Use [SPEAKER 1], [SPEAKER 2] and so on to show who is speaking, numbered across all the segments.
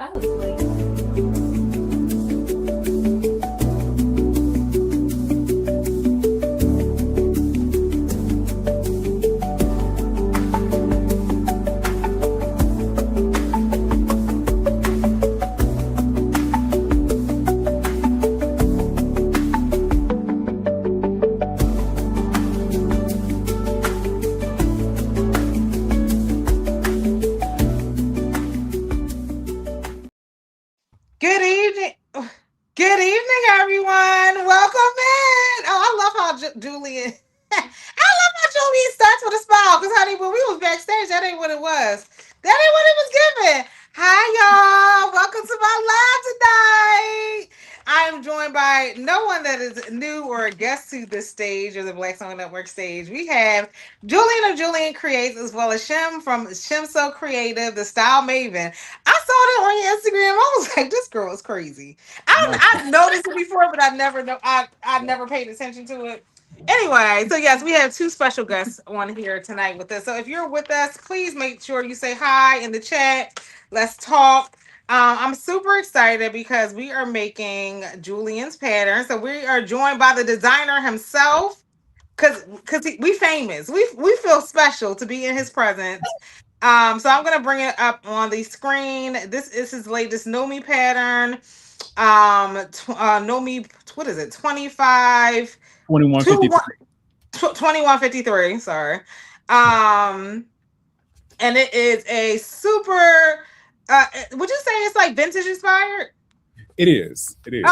[SPEAKER 1] I was late.
[SPEAKER 2] Good evening. Good evening, everyone. Welcome in. Oh, I love how Julian. I love how Julian starts with a smile. Because, honey, when we was backstage, that ain't what it was. That ain't what it was given. Hi, y'all. Welcome to my live tonight. I am joined by no one that is new or a guest to this stage or the Black Song Network stage. We have Julian of Julian Creates as well as Shem from Shem So Creative, the style maven. I saw that on your Instagram. I was like, this girl is crazy. I've noticed it before, but I never paid attention to it. Anyway, so yes, we have two special guests on here tonight with us. So if you're with us, please make sure you say hi in the chat. Let's talk. I'm super excited because we are making Julian's pattern. So we are joined by the designer himself. Cause we famous. We feel special to be in his presence. So I'm gonna bring it up on the screen. This is his latest Nomi pattern. Nomi, what is it? 25 2
[SPEAKER 3] 2153.
[SPEAKER 2] 2153. Sorry. Um, and it is a super. Would you say it's like vintage inspired?
[SPEAKER 3] It is. It is.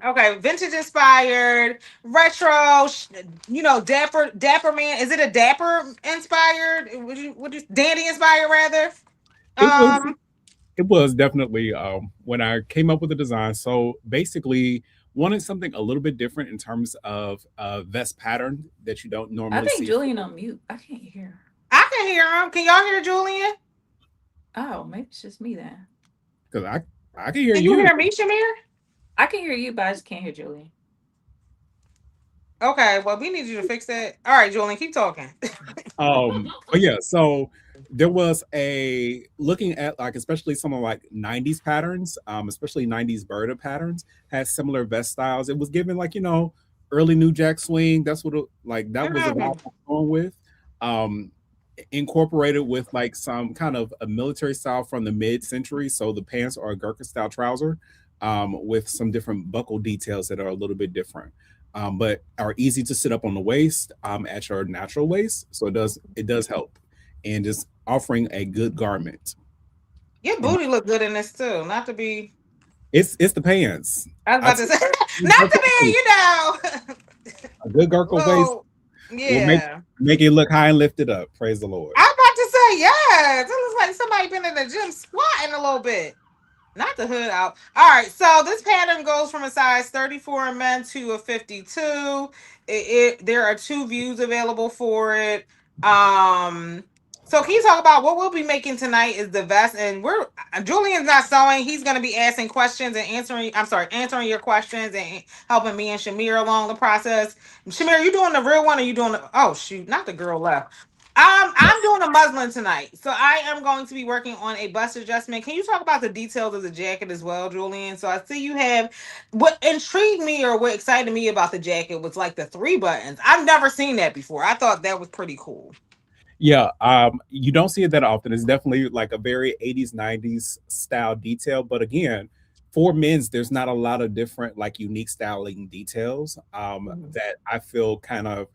[SPEAKER 2] Okay. Vintage inspired, retro. Dapper man. Is it a dapper inspired? Would you dandy inspired rather?
[SPEAKER 3] It was.
[SPEAKER 2] Um.
[SPEAKER 3] It was definitely when I came up with the design. So basically, wanted something a little bit different in terms of vest pattern that you don't
[SPEAKER 1] I
[SPEAKER 3] normally
[SPEAKER 1] think
[SPEAKER 3] see.
[SPEAKER 1] Julian on mute. I can't hear.
[SPEAKER 2] I can hear him. Can y'all hear Julian?
[SPEAKER 1] Oh, maybe it's just me then.
[SPEAKER 3] Because I can hear
[SPEAKER 2] Can you
[SPEAKER 3] you.
[SPEAKER 2] hear me, Shamir?
[SPEAKER 1] I can hear you, but I just can't hear Julian.
[SPEAKER 2] Okay, well, we need you to fix that. All right, Julian, keep talking.
[SPEAKER 3] But yeah, so there was a looking at like especially some of like 90s patterns, especially 90s Berta patterns, had similar vest styles. It was given like, early New Jack swing. That's what that was the vibe I was going with. Um Incorporated with like some kind of a military style from the mid-century. So the pants are a Gurkha style trouser, with some different buckle details that are a little bit different. But are easy to sit up on the waist, at your natural waist. So it does help, and just offering a good garment.
[SPEAKER 2] Your booty look good in this too. Not to be,
[SPEAKER 3] It's the pants.
[SPEAKER 2] I was
[SPEAKER 3] I
[SPEAKER 2] about to say, not to be,
[SPEAKER 3] a good Gurkha waist
[SPEAKER 2] well,
[SPEAKER 3] will make
[SPEAKER 2] yeah.
[SPEAKER 3] make it look high and lifted up. Praise the Lord.
[SPEAKER 2] I was about to say, yes. It looks like somebody been in the gym squatting a little bit. Not the hood out. All right, so this pattern goes from a size 34 in men to a 52. There are two views available for it. So can you talk about what we'll be making tonight is the vest, and we're Julian's not sewing. He's going to be asking questions and answering. I'm sorry, answering your questions and helping me and Shamir along the process. Shamir, you doing the real one, or you doing the? Oh shoot, not the girl left. I'm doing a muslin tonight, so I am going to be working on a bust adjustment. Can you talk about the details of the jacket as well, Julian? So I see you have what intrigued me or what excited me about the jacket was like the three buttons. I've never seen that before. I thought that was pretty cool.
[SPEAKER 3] Yeah, you don't see it that often. It's definitely like a very 80s, 90s style detail. But again, for men's, there's not a lot of different like unique styling details
[SPEAKER 2] Mhm.
[SPEAKER 3] that I feel kind of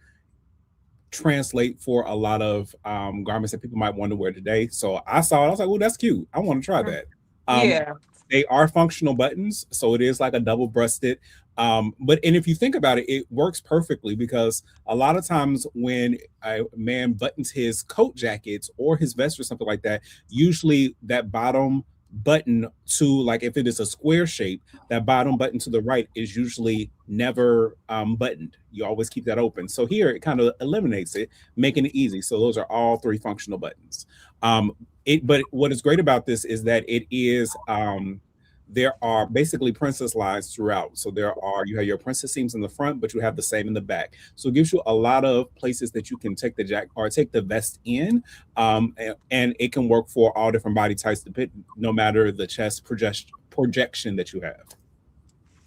[SPEAKER 3] translate for a lot of garments that people might want to wear today. So I saw it, I was like, oh, that's cute. I want to try that. Um,
[SPEAKER 2] Yeah.
[SPEAKER 3] they are functional buttons, so it is like a double breasted. But and if you think about it, it works perfectly because a lot of times when a man buttons his coat jackets or his vest or something like that, usually that bottom button to like if it is a square shape, that bottom button to the right is usually never buttoned. You always keep that open. So here it kind of eliminates it, making it easy. So those are all three functional buttons. But what is great about this is that it is there are basically princess lines throughout. So you have your princess seams in the front, but you have the same in the back. So it gives you a lot of places that you can take the take the vest in, and it can work for all different body types, no matter the chest projection that you have.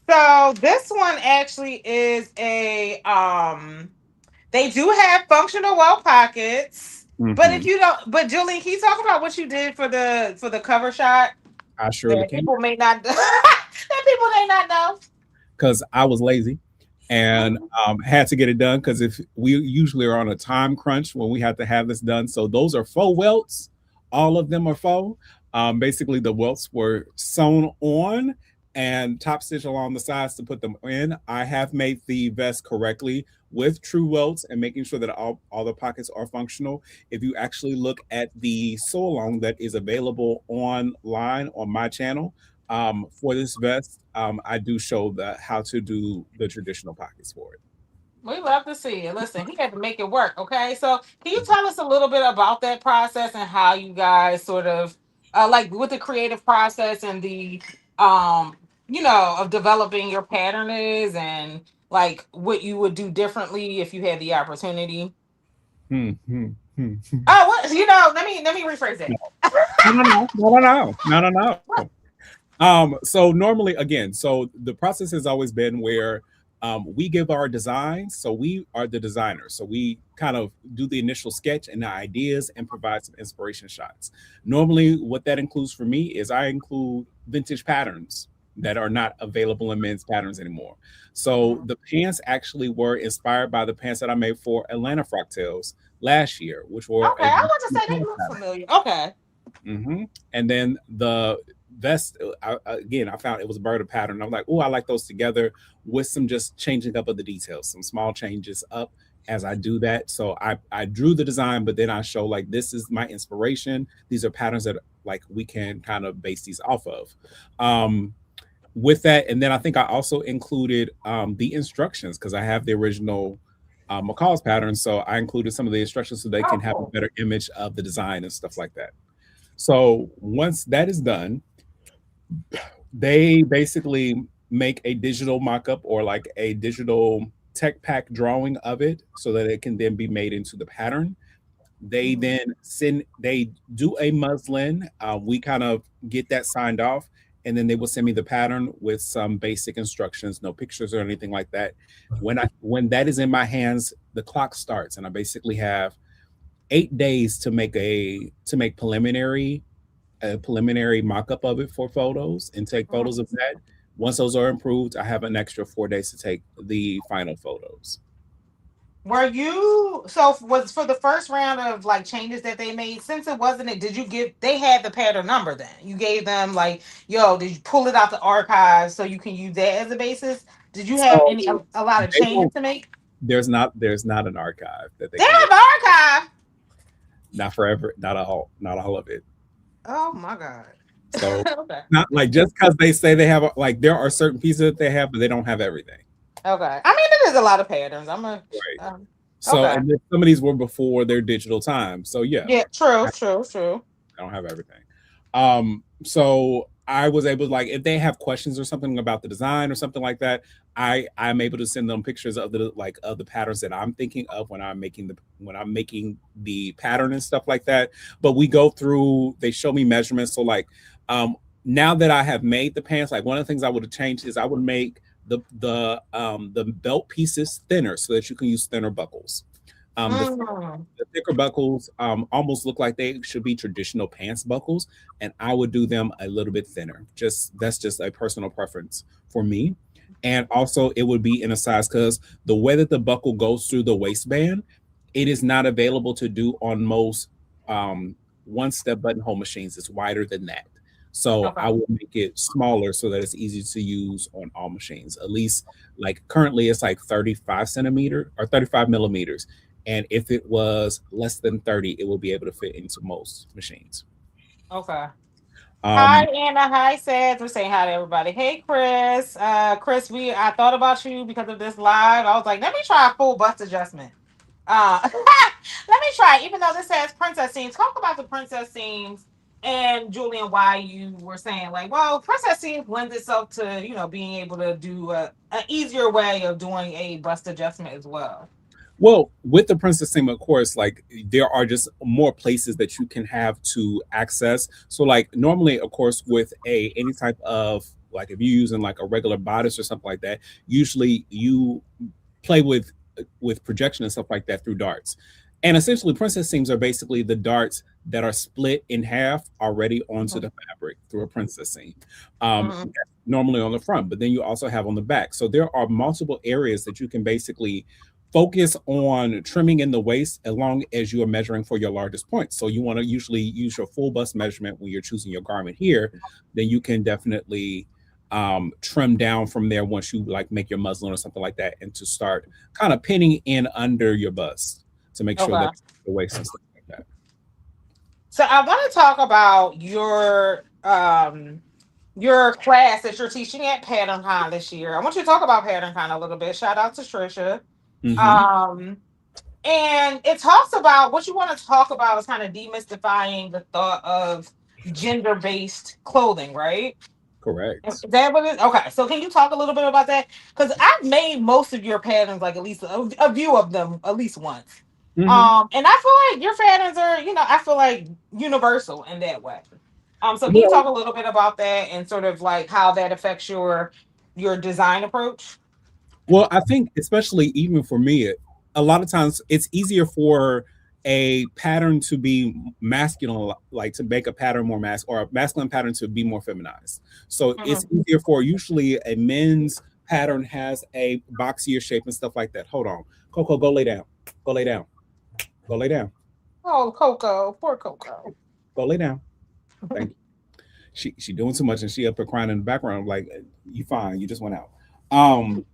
[SPEAKER 2] So this one actually is a they do have functional well pockets. But if
[SPEAKER 3] Hmm.
[SPEAKER 2] you don't, but Julie, can you talk about what you did for the cover shot
[SPEAKER 3] I surely
[SPEAKER 2] that
[SPEAKER 3] can,
[SPEAKER 2] people may not that people may not know?
[SPEAKER 3] because I was lazy and had to get it done, because if we usually are on a time crunch when we have to have this done. So those are faux welts. All of them are faux. Basically, the welts were sewn on and top stitch along the sides to put them in. I have made the vest correctly with true welts and making sure that all the pockets are functional. If you actually look at the sew along that is available online on my channel, for this vest, I do show how to do the traditional pockets for it.
[SPEAKER 2] We love to see it. Listen, he had to make it work. Okay, so can you tell us a little bit about that process and how you guys sort of like with the creative process and the of developing your pattern is, and like what you would do differently if you had the opportunity?
[SPEAKER 3] Hmm, hmm, hmm, hmm.
[SPEAKER 2] Oh, what let me rephrase it.
[SPEAKER 3] No, no, no, no, no, no, no, no, no. So normally, again, so the process has always been where we give our designs. So we are the designers. So we kind of do the initial sketch and the ideas and provide some inspiration shots. Normally, what that includes for me is I include vintage patterns that are not available in men's patterns anymore. So
[SPEAKER 2] Mhm.
[SPEAKER 3] the pants actually were inspired by the pants that I made for Atlanta Frocktails last year, which were
[SPEAKER 2] Okay,
[SPEAKER 3] a
[SPEAKER 2] I want to say they look familiar. Okay.
[SPEAKER 3] hmm And then the vest, again, I found it was a bird pattern. I'm like, oh, I like those together with some just changing up of the details, some small changes up as I do that. So I drew the design, but then I show like this is my inspiration. These are patterns that like we can kind of base these off of. Um, with that, and then I think I also included the instructions because I have the original McCall's pattern. So I included some of the instructions so they
[SPEAKER 2] Oh,
[SPEAKER 3] can have a
[SPEAKER 2] cool.
[SPEAKER 3] better image of the design and stuff like that. So once that is done, they basically make a digital mock-up or like a digital tech pack drawing of it so that it can then be made into the pattern. They
[SPEAKER 2] Mhm.
[SPEAKER 3] then they do a muslin. We kind of get that signed off, and then they will send me the pattern with some basic instructions, no pictures or anything like that. When that is in my hands, the clock starts, and I basically have 8 days to make a preliminary mock-up of it for photos and take photos of that. Once those are improved, I have an extra 4 days to take the final photos.
[SPEAKER 2] Were you so was for the first round of like changes that they made, since it wasn't it, did you give they had the pattern number then? You gave them like, yo, did you pull it out the archives so you can use that as a basis? Did you have
[SPEAKER 3] So
[SPEAKER 2] a lot of
[SPEAKER 3] they
[SPEAKER 2] changes
[SPEAKER 3] will
[SPEAKER 2] to make?
[SPEAKER 3] there's not an archive that they
[SPEAKER 2] They
[SPEAKER 3] can
[SPEAKER 2] have
[SPEAKER 3] get.
[SPEAKER 2] an archive.
[SPEAKER 3] Not forever, not all of it.
[SPEAKER 2] Oh my god.
[SPEAKER 3] So
[SPEAKER 2] Okay.
[SPEAKER 3] not like just because they say they have like there are certain pieces that they have, but they don't have everything.
[SPEAKER 2] Okay. I mean, it is a lot of patterns. I'm a
[SPEAKER 3] Right. So
[SPEAKER 2] okay.
[SPEAKER 3] and then some of these were before their digital time. So yeah,
[SPEAKER 2] Yeah, true, true, true.
[SPEAKER 3] I don't have everything. So I was able to like if they have questions or something about the design or something like that, I'm able to send them pictures of the patterns that I'm thinking of when I'm making the pattern and stuff like that. But we go through, they show me measurements. So like now that I have made the pants, like one of the things I would have changed is I would make the belt pieces thinner so that you can use thinner buckles. Um, the
[SPEAKER 2] Mm.
[SPEAKER 3] the thicker buckles almost look like they should be traditional pants buckles, and I would do them a little bit thinner. Just that's just a personal preference for me. And also, it would be in a size because the way that the buckle goes through the waistband, it is not available to do on most one-step buttonhole machines. It's wider than that. So
[SPEAKER 2] Okay.
[SPEAKER 3] I will make it smaller so that it's easy to use on all machines. At least like currently it's like 35 centimeter or 35 millimeters. And if it was less than 30, it will be able to fit into most machines.
[SPEAKER 2] Okay. Hi
[SPEAKER 3] Um,
[SPEAKER 2] Anna, hi Seth. We're saying hi to everybody. Hey Chris. Chris, I thought about you because of this live. I was like, let me try a full bust adjustment. Let me try, even though this says princess seams. Talk about the princess seams and Julian, why you were saying like, well, princess seam lends itself to being able to do an easier way of doing a bust adjustment as well.
[SPEAKER 3] Well, with the princess seam, of course, like there are just more places that you can have to access. So, like normally, of course, with a any type of like if you're using like a regular bodice or something like that, usually you play with projection and stuff like that through darts. And essentially, princess seams are basically the darts that are split in half already onto
[SPEAKER 2] Mhm.
[SPEAKER 3] the fabric through a princess seam.
[SPEAKER 2] Mhm.
[SPEAKER 3] Normally on the front, but then you also have on the back. So there are multiple areas that you can basically focus on trimming in the waist as long as you are measuring for your largest point. So you want to usually use your full bust measurement when you're choosing your garment here. Then you can definitely trim down from there once you like make your muslin or something like that, and to start kind of pinning in under your bust to make sure that
[SPEAKER 2] Okay.
[SPEAKER 3] the waist and stuff like that.
[SPEAKER 2] So I want to talk about your class that you're teaching at PatternCon this year. I want you to talk about PatternCon a little bit. Shout out to Trisha.
[SPEAKER 3] Hmm.
[SPEAKER 2] Um, and it talks about what you want to talk about is kind of demystifying the thought of gender based clothing, right? Is
[SPEAKER 3] Correct.
[SPEAKER 2] that what it is? Okay, so can you talk a little bit about that? Because I've made most of your patterns, like at least a view of them at least once.
[SPEAKER 3] Hmm.
[SPEAKER 2] And I feel like your patterns are, I feel like universal in that way. So can you
[SPEAKER 3] Well,
[SPEAKER 2] talk a little bit about that and sort of like how that affects your design approach?
[SPEAKER 3] Well, I think especially even for me, a lot of times it's easier for a pattern to be masculine, like to make a pattern more or a masculine pattern to be more feminized. So it's
[SPEAKER 2] Mhm.
[SPEAKER 3] easier for usually a men's pattern has a boxier shape and stuff like that. Hold on, Coco, go lay down. Go lay down. Go lay down.
[SPEAKER 2] Oh, Coco, poor Coco.
[SPEAKER 3] Go lay down. Thank you. She doing too much and she up there crying in the background. I'm like, you fine. You just went out. Um,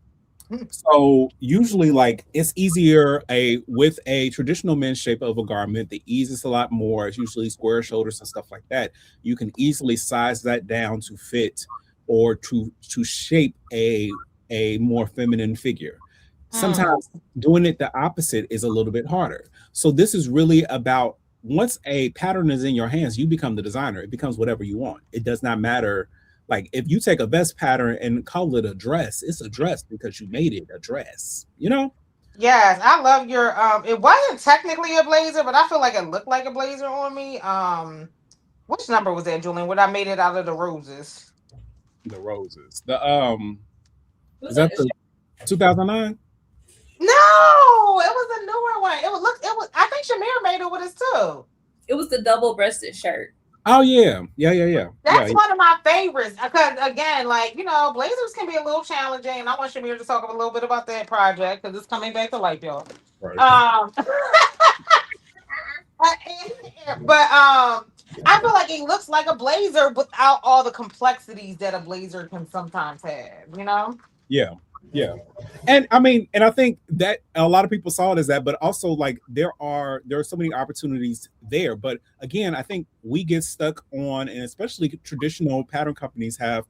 [SPEAKER 3] So usually, like it's easier a with a traditional men's shape of a garment. The ease is a lot more. It's usually square shoulders and stuff like that. You can easily size that down to fit or to shape a more feminine figure.
[SPEAKER 2] Mm,
[SPEAKER 3] Sometimes doing it the opposite is a little bit harder. So this is really about once a pattern is in your hands, you become the designer. It becomes whatever you want. It does not matter like if you take a vest pattern and call it a dress, it's a dress because you made it a dress, you know?
[SPEAKER 2] yes, I love your it wasn't technically a blazer, but I feel like it looked like a blazer on me. Which number was that, Julian? When I made it out of the roses?
[SPEAKER 3] The roses. The
[SPEAKER 1] It
[SPEAKER 3] is
[SPEAKER 1] was like
[SPEAKER 3] that
[SPEAKER 1] a
[SPEAKER 3] the 2009?
[SPEAKER 2] No, it was a newer one. I think Shamir made it with us too.
[SPEAKER 1] it was the double breasted shirt.
[SPEAKER 3] Oh yeah. Yeah, yeah, yeah. Yeah.
[SPEAKER 2] That's one of my favorites. Because again, like, blazers can be a little challenging. And I want Shamir to talk a little bit about that project because it's coming back to life, y'all.
[SPEAKER 3] Right.
[SPEAKER 2] Um but I feel like it looks like a blazer without all the complexities that a blazer can sometimes have.
[SPEAKER 3] Yeah. Yeah. And I mean, and I think that a lot of people saw it as that, but also like there are so many opportunities there. But again, I think we get stuck on, and especially traditional pattern companies have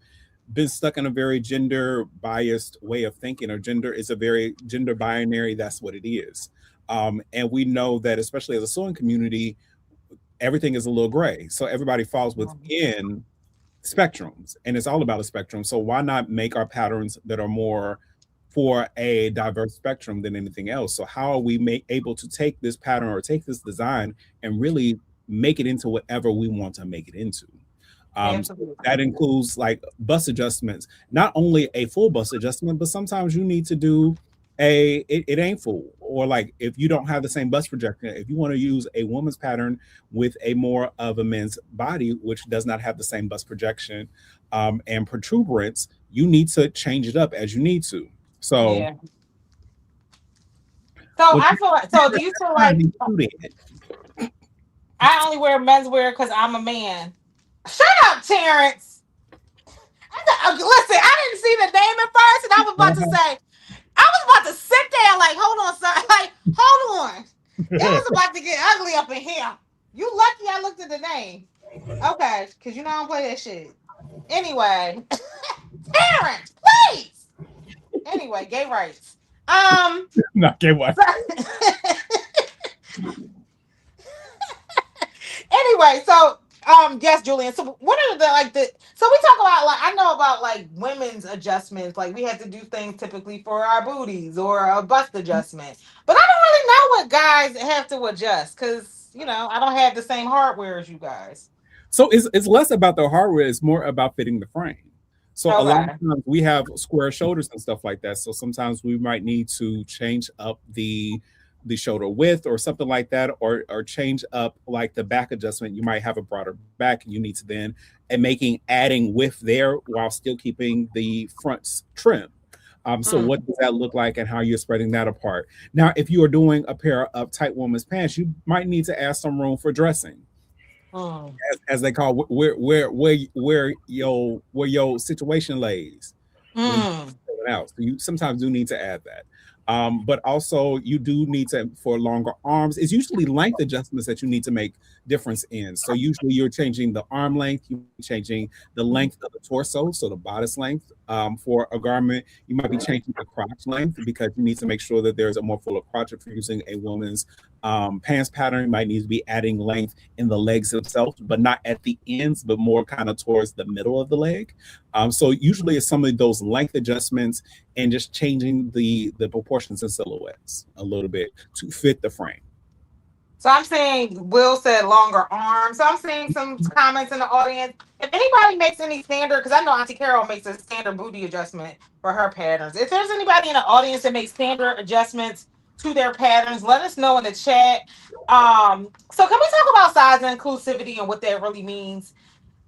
[SPEAKER 3] been stuck in a very gender biased way of thinking, or gender is a very gender binary. That's what it is. And we know that, especially as a sewing community, everything is a little gray. So everybody falls within spectrums, and it's all about a spectrum. So why not make our patterns that are more for a diverse spectrum than anything else? So how are we able to take this pattern or take this design and really make it into whatever we want to make it into? So
[SPEAKER 2] Absolutely.
[SPEAKER 3] that includes like bust adjustments, not only a full bust adjustment, but sometimes you need to do it ain't full, or like if you don't have the same bust projection, if you want to use a woman's pattern with a more of a men's body, which does not have the same bust projection and protuberance, you need to change it up as you need to. So
[SPEAKER 2] Yeah. So
[SPEAKER 3] what
[SPEAKER 2] I
[SPEAKER 3] you
[SPEAKER 2] feel like, so do you feel
[SPEAKER 3] find
[SPEAKER 2] like
[SPEAKER 3] included.
[SPEAKER 2] I only wear menswear because I'm a man? Shut up, Terrence. Listen, I didn't see the name at first, and I was about to say, I was about to sit there like, hold on, sir. Like, hold on. It was about to get ugly up in here. You lucky I looked at the name. Okay, because I don't play that shit. Anyway, Terrence, please. Anyway, gay rights.
[SPEAKER 3] Not gay what?
[SPEAKER 2] Anyway, so Yes, Julian. So what are the so we talk about I know about women's adjustments. Like we have to do things typically for our booties or a bust adjustment. But I don't really know what guys have to adjust because I don't have the same hardware as you guys.
[SPEAKER 3] So it's less about the hardware, it's more about fitting the frame. So a lot of
[SPEAKER 2] Okay.
[SPEAKER 3] times we have square shoulders and stuff like that. So sometimes we might need to change up the shoulder width or something like that, or change up like the back adjustment. You might have a broader back and you need to then and adding width there while still keeping the fronts trim. So
[SPEAKER 2] Mm,
[SPEAKER 3] what does that look like and how you're spreading that apart? Now, if you are doing a pair of tight woman's pants, you might need to add some room for dressing,
[SPEAKER 2] mm,
[SPEAKER 3] as they call where your situation lays when
[SPEAKER 2] mm.
[SPEAKER 3] you're filling out. So you sometimes do need to add that. But also you do need to for longer arms. It's usually length adjustments that you need to make difference in. So usually you're changing the arm length, you're changing the length of the torso, so the bodice length for a garment. You might be changing the crotch length because you need to make sure that there's a more fuller crotch if you're using a woman's pants pattern. You might need to be adding length in the legs themselves, but not at the ends, but more kind of towards the middle of the leg. So usually it's some of those length adjustments and just changing the proportions and silhouettes a little bit to fit the frame.
[SPEAKER 2] So I'm saying Will said longer arms. So I'm seeing some comments in the audience. If anybody makes any standard, because I know Auntie Carol makes a standard booty adjustment for her patterns. If there's anybody in the audience that makes standard adjustments to their patterns, let us know in the chat. So can we talk about size and inclusivity and what that really means?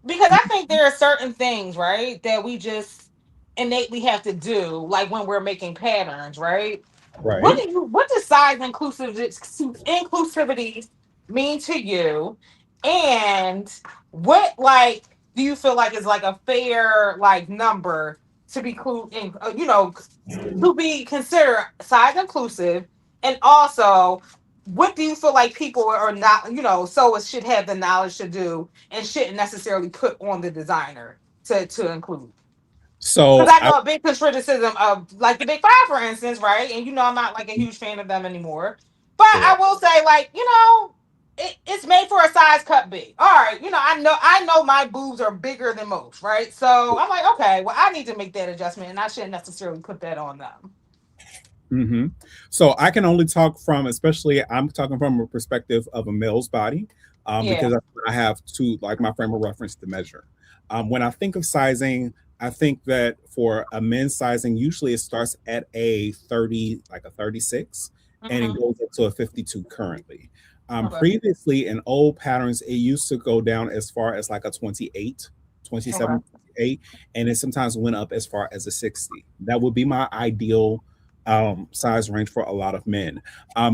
[SPEAKER 2] Because I think there are certain things, right, that we just innately have to do, like when we're making patterns, right?
[SPEAKER 3] Right.
[SPEAKER 2] What does size inclusivity mean to you? And what do you feel like is like a fair number to be to be considered size inclusive? And also, what do you feel like people are not, so it should have the knowledge to do and shouldn't necessarily put on the designer to include? Because
[SPEAKER 3] So
[SPEAKER 2] I
[SPEAKER 3] I
[SPEAKER 2] know a big criticism of the Big Five, for instance, right? And I'm not a huge fan of them anymore. But I
[SPEAKER 3] correct.
[SPEAKER 2] will say, it's made for a size cut big. All right, I know my boobs are bigger than most, right? So I'm like, okay, well, I need to make that adjustment, and I shouldn't necessarily put that on them.
[SPEAKER 3] hmm So I can only talk from, especially I'm talking from a perspective of a male's body,
[SPEAKER 2] Yeah.
[SPEAKER 3] because I have to like my frame of reference to measure. When I think of sizing, I think that for a men's sizing, usually it starts at a 30, like a 36, and it
[SPEAKER 2] Mm-hmm.
[SPEAKER 3] goes up to a 52 currently.
[SPEAKER 2] Okay.
[SPEAKER 3] Previously in old patterns, it used to go down as far as like a 28, 27,
[SPEAKER 2] Okay.
[SPEAKER 3] 28, and it sometimes went up as far as a 60. That would be my ideal size range for a lot of men.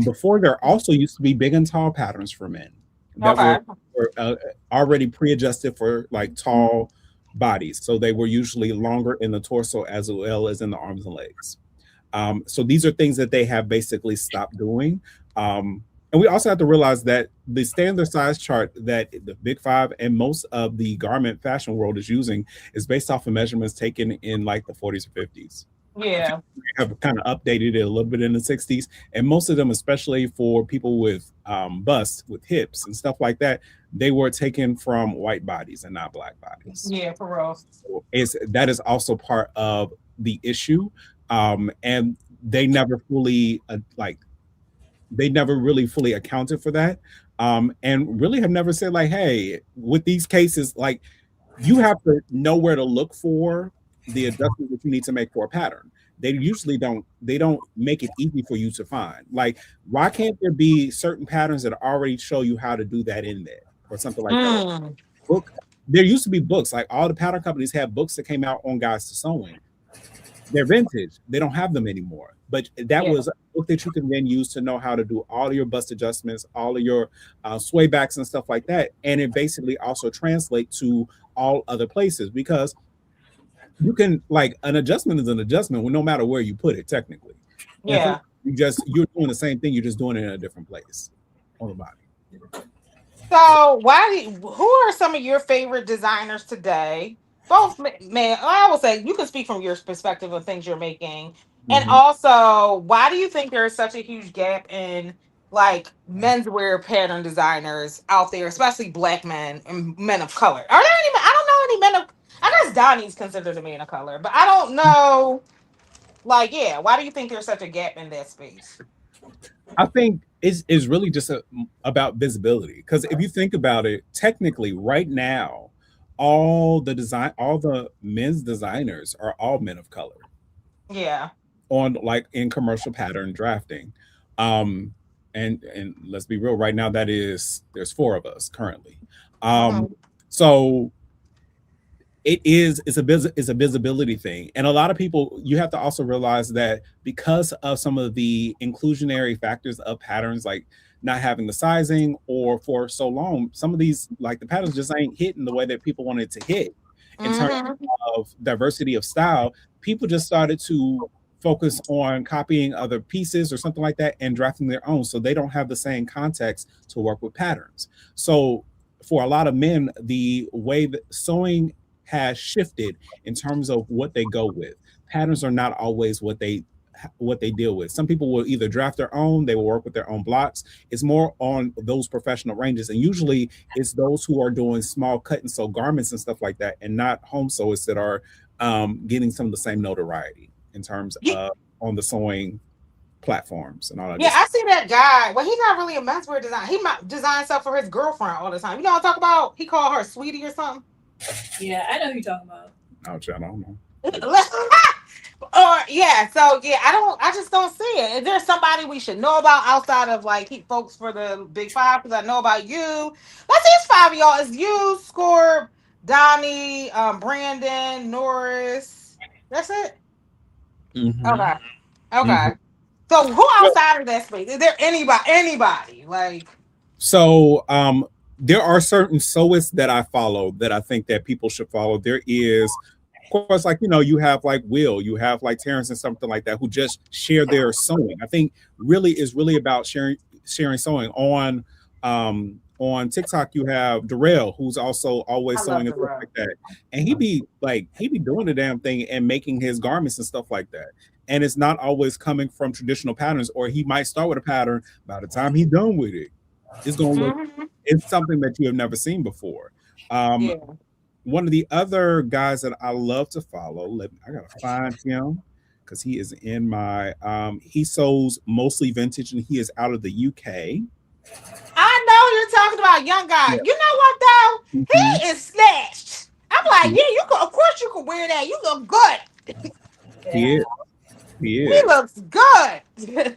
[SPEAKER 3] Before, there also used to be big and tall patterns for men that
[SPEAKER 2] Okay.
[SPEAKER 3] were already pre-adjusted for like tall bodies. So they were usually longer in the torso as well as in the arms and legs. So these are things that they have basically stopped doing. And we also have to realize that the standard size chart that the Big Five and most of the garment fashion world is using is based off of measurements taken in like the 40s or 50s.
[SPEAKER 2] Yeah.
[SPEAKER 3] Have kind of updated it a little bit in the 60s, and most of them, especially for people with busts, with hips and stuff like that, they were taken from white bodies and not black bodies.
[SPEAKER 2] Yeah, for real.
[SPEAKER 3] So that is also part of the issue, and they never fully they never really fully accounted for that, and really have never said like, hey, with these cases, like you have to know where to look for the adjustments that you need to make for a pattern. They usually don't make it easy for you to find. Like, why can't there be certain patterns that already show you how to do that in there or something like that? Or
[SPEAKER 2] Mm.
[SPEAKER 3] book. There used to be books, like all the pattern companies had books that came out on guides to sewing. They're vintage. They don't have them anymore. But that
[SPEAKER 2] Yeah.
[SPEAKER 3] was a book that you can then use to know how to do all of your bust adjustments, all of your sway backs and stuff like that. And it basically also translates to all other places because you can like an adjustment is an adjustment no matter where you put it technically. And
[SPEAKER 2] Yeah.
[SPEAKER 3] you're doing the same thing, you're just doing it in a different place on the body.
[SPEAKER 2] So, who are some of your favorite designers today? Both man, I will say you can speak from your perspective of things you're making, and
[SPEAKER 3] Mhm.
[SPEAKER 2] also why do you think there is such a huge gap in like menswear pattern designers out there, especially black men and men of color. Are there any? I don't know any men of. I guess Donnie's considered a man of color, but I don't know. Like, yeah, why do you think there's such a gap in that space?
[SPEAKER 3] I think it's really just about visibility. Because if you think about it, technically, right now, all the men's designers are all men of color
[SPEAKER 2] Yeah.
[SPEAKER 3] on like in commercial pattern drafting. Um, and let's be real, right now there's four of us currently. Um,
[SPEAKER 2] Mhm.
[SPEAKER 3] so it's a visibility thing, and a lot of people, you have to also realize that because of some of the inclusionary factors of patterns, like not having the sizing, or for so long some of these, like, the patterns just ain't hitting the way that people wanted to hit in terms
[SPEAKER 2] Mhm.
[SPEAKER 3] of diversity of style. People just started to focus on copying other pieces or something like that and drafting their own, so they don't have the same context to work with patterns. So for a lot of men, the way that sewing has shifted in terms of what they go with. Patterns are not always what they deal with. Some people will either draft their own, they will work with their own blocks. It's more on those professional ranges, and usually it's those who are doing small cut and sew garments and stuff like that, and not home sewists that are getting some of the same notoriety in terms
[SPEAKER 2] Yeah,
[SPEAKER 3] of on the sewing platforms and all that
[SPEAKER 2] yeah,
[SPEAKER 3] good
[SPEAKER 2] I
[SPEAKER 3] stuff.
[SPEAKER 2] see that guy. Well, he's not really a menswear designer. He might design stuff for his girlfriend all the time. You know what I'm talking about? He called her sweetie or something.
[SPEAKER 1] Yeah, I know who you're talking about.
[SPEAKER 3] Ouch, I don't know.
[SPEAKER 2] Or yeah, so yeah, I just don't see it. Is there somebody we should know about outside of like folks for the big five? Because I know about you. Let's see, it's five of y'all. It's you, Scorp, Donnie, Brandon, Norris. That's it.
[SPEAKER 3] Hmm.
[SPEAKER 2] Okay, okay.
[SPEAKER 3] Hmm.
[SPEAKER 2] So who outside of that space? Is there anybody like?
[SPEAKER 3] So there are certain sewists that I follow that I think that people should follow. There is, of course, like, you have like Will, you have like Terrence and something like that, who just share their sewing. I think really is really about sharing sewing. On TikTok you have Darrell, who's also
[SPEAKER 2] I
[SPEAKER 3] always
[SPEAKER 2] love
[SPEAKER 3] sewing and
[SPEAKER 2] the
[SPEAKER 3] stuff
[SPEAKER 2] road.
[SPEAKER 3] like that. And he be doing the damn thing and making his garments and stuff like that. And it's not always coming from traditional patterns, or he might start with a pattern. By the time he's done with it, it's gonna look
[SPEAKER 2] Hmm.
[SPEAKER 3] it's something that you have never seen before. Um,
[SPEAKER 2] Yeah.
[SPEAKER 3] one of the other guys that I love to follow, I gotta find him because he is in my he sews mostly vintage, and he is out of the UK.
[SPEAKER 2] I know you're talking about young guy.
[SPEAKER 3] Yeah.
[SPEAKER 2] You know what though?
[SPEAKER 3] Hmm.
[SPEAKER 2] He is snatched. I'm like,
[SPEAKER 3] He,
[SPEAKER 2] yeah, you could. Of course, you could wear that. You look good.
[SPEAKER 3] he
[SPEAKER 1] Yeah.
[SPEAKER 3] is. He
[SPEAKER 2] He
[SPEAKER 3] is.
[SPEAKER 2] looks good.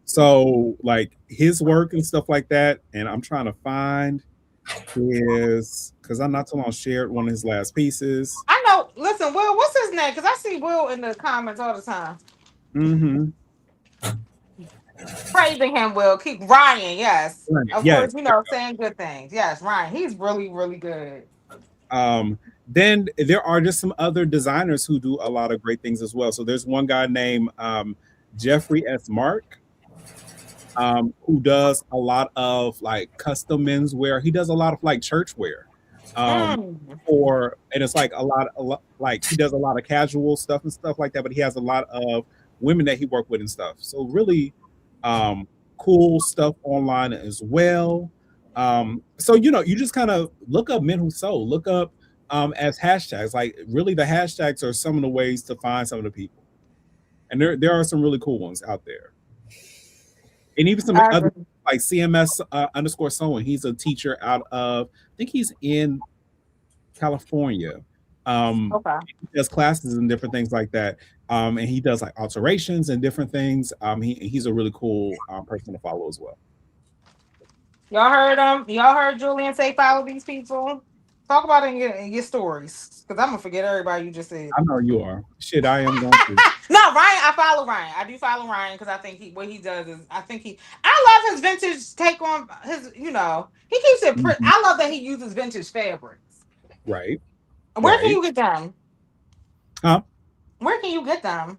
[SPEAKER 3] So like his work and stuff like that, and I'm trying to find his, because I'm not too long shared one of his last pieces.
[SPEAKER 2] I know. Listen, Will, what's his name? Because I see Will in the comments all the time.
[SPEAKER 3] Hmm.
[SPEAKER 2] Praising him, Will. Keep Ryan, yes.
[SPEAKER 3] Right.
[SPEAKER 2] Of course,
[SPEAKER 3] Yes.
[SPEAKER 2] saying good things. Yes, Ryan. He's really, really good.
[SPEAKER 3] Then there are just some other designers who do a lot of great things as well. So there's one guy named Jeffrey S. Mark, who does a lot of like custom menswear. He does a lot of like church wear. Um,
[SPEAKER 2] Mm.
[SPEAKER 3] and it's like a lot, like he does a lot of casual stuff and stuff like that, but he has a lot of women that he worked with and stuff. So really cool stuff online as well. So you just kind of look up men who sew, look up as hashtags. Like really the hashtags are some of the ways to find some of the people. And there are some really cool ones out there. And even some
[SPEAKER 2] I
[SPEAKER 3] other,
[SPEAKER 2] agree.
[SPEAKER 3] like CMS underscore sewing. He's a teacher out of, I think he's in California.
[SPEAKER 2] Okay.
[SPEAKER 3] He does classes and different things like that. And he does like alterations and different things. He's a really cool person to follow as well.
[SPEAKER 2] Y'all heard him? Y'all heard Julian say follow these people? Talk about it in your stories. Because I'm going to forget everybody you just said.
[SPEAKER 3] I know you are. Shit, I am going to.
[SPEAKER 2] No, Ryan, I follow Ryan. I do follow Ryan because I think what he does is I love his vintage take on his, he keeps it pretty.
[SPEAKER 3] Mhm.
[SPEAKER 2] I love that he uses vintage fabrics.
[SPEAKER 3] Right,
[SPEAKER 2] Where can
[SPEAKER 3] right.
[SPEAKER 2] you get them?
[SPEAKER 3] Huh?
[SPEAKER 2] Where can you get them?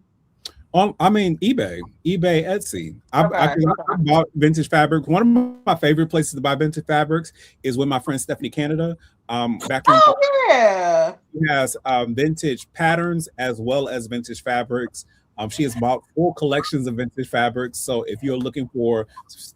[SPEAKER 3] I mean, eBay, Etsy.
[SPEAKER 2] Okay.
[SPEAKER 3] I bought vintage fabric. One of my favorite places to buy vintage fabrics is with my friend Stephanie Canada. Back in
[SPEAKER 2] Oh yeah.
[SPEAKER 3] She has vintage patterns as well as vintage fabrics. She has bought full collections of vintage fabrics. So if you're looking for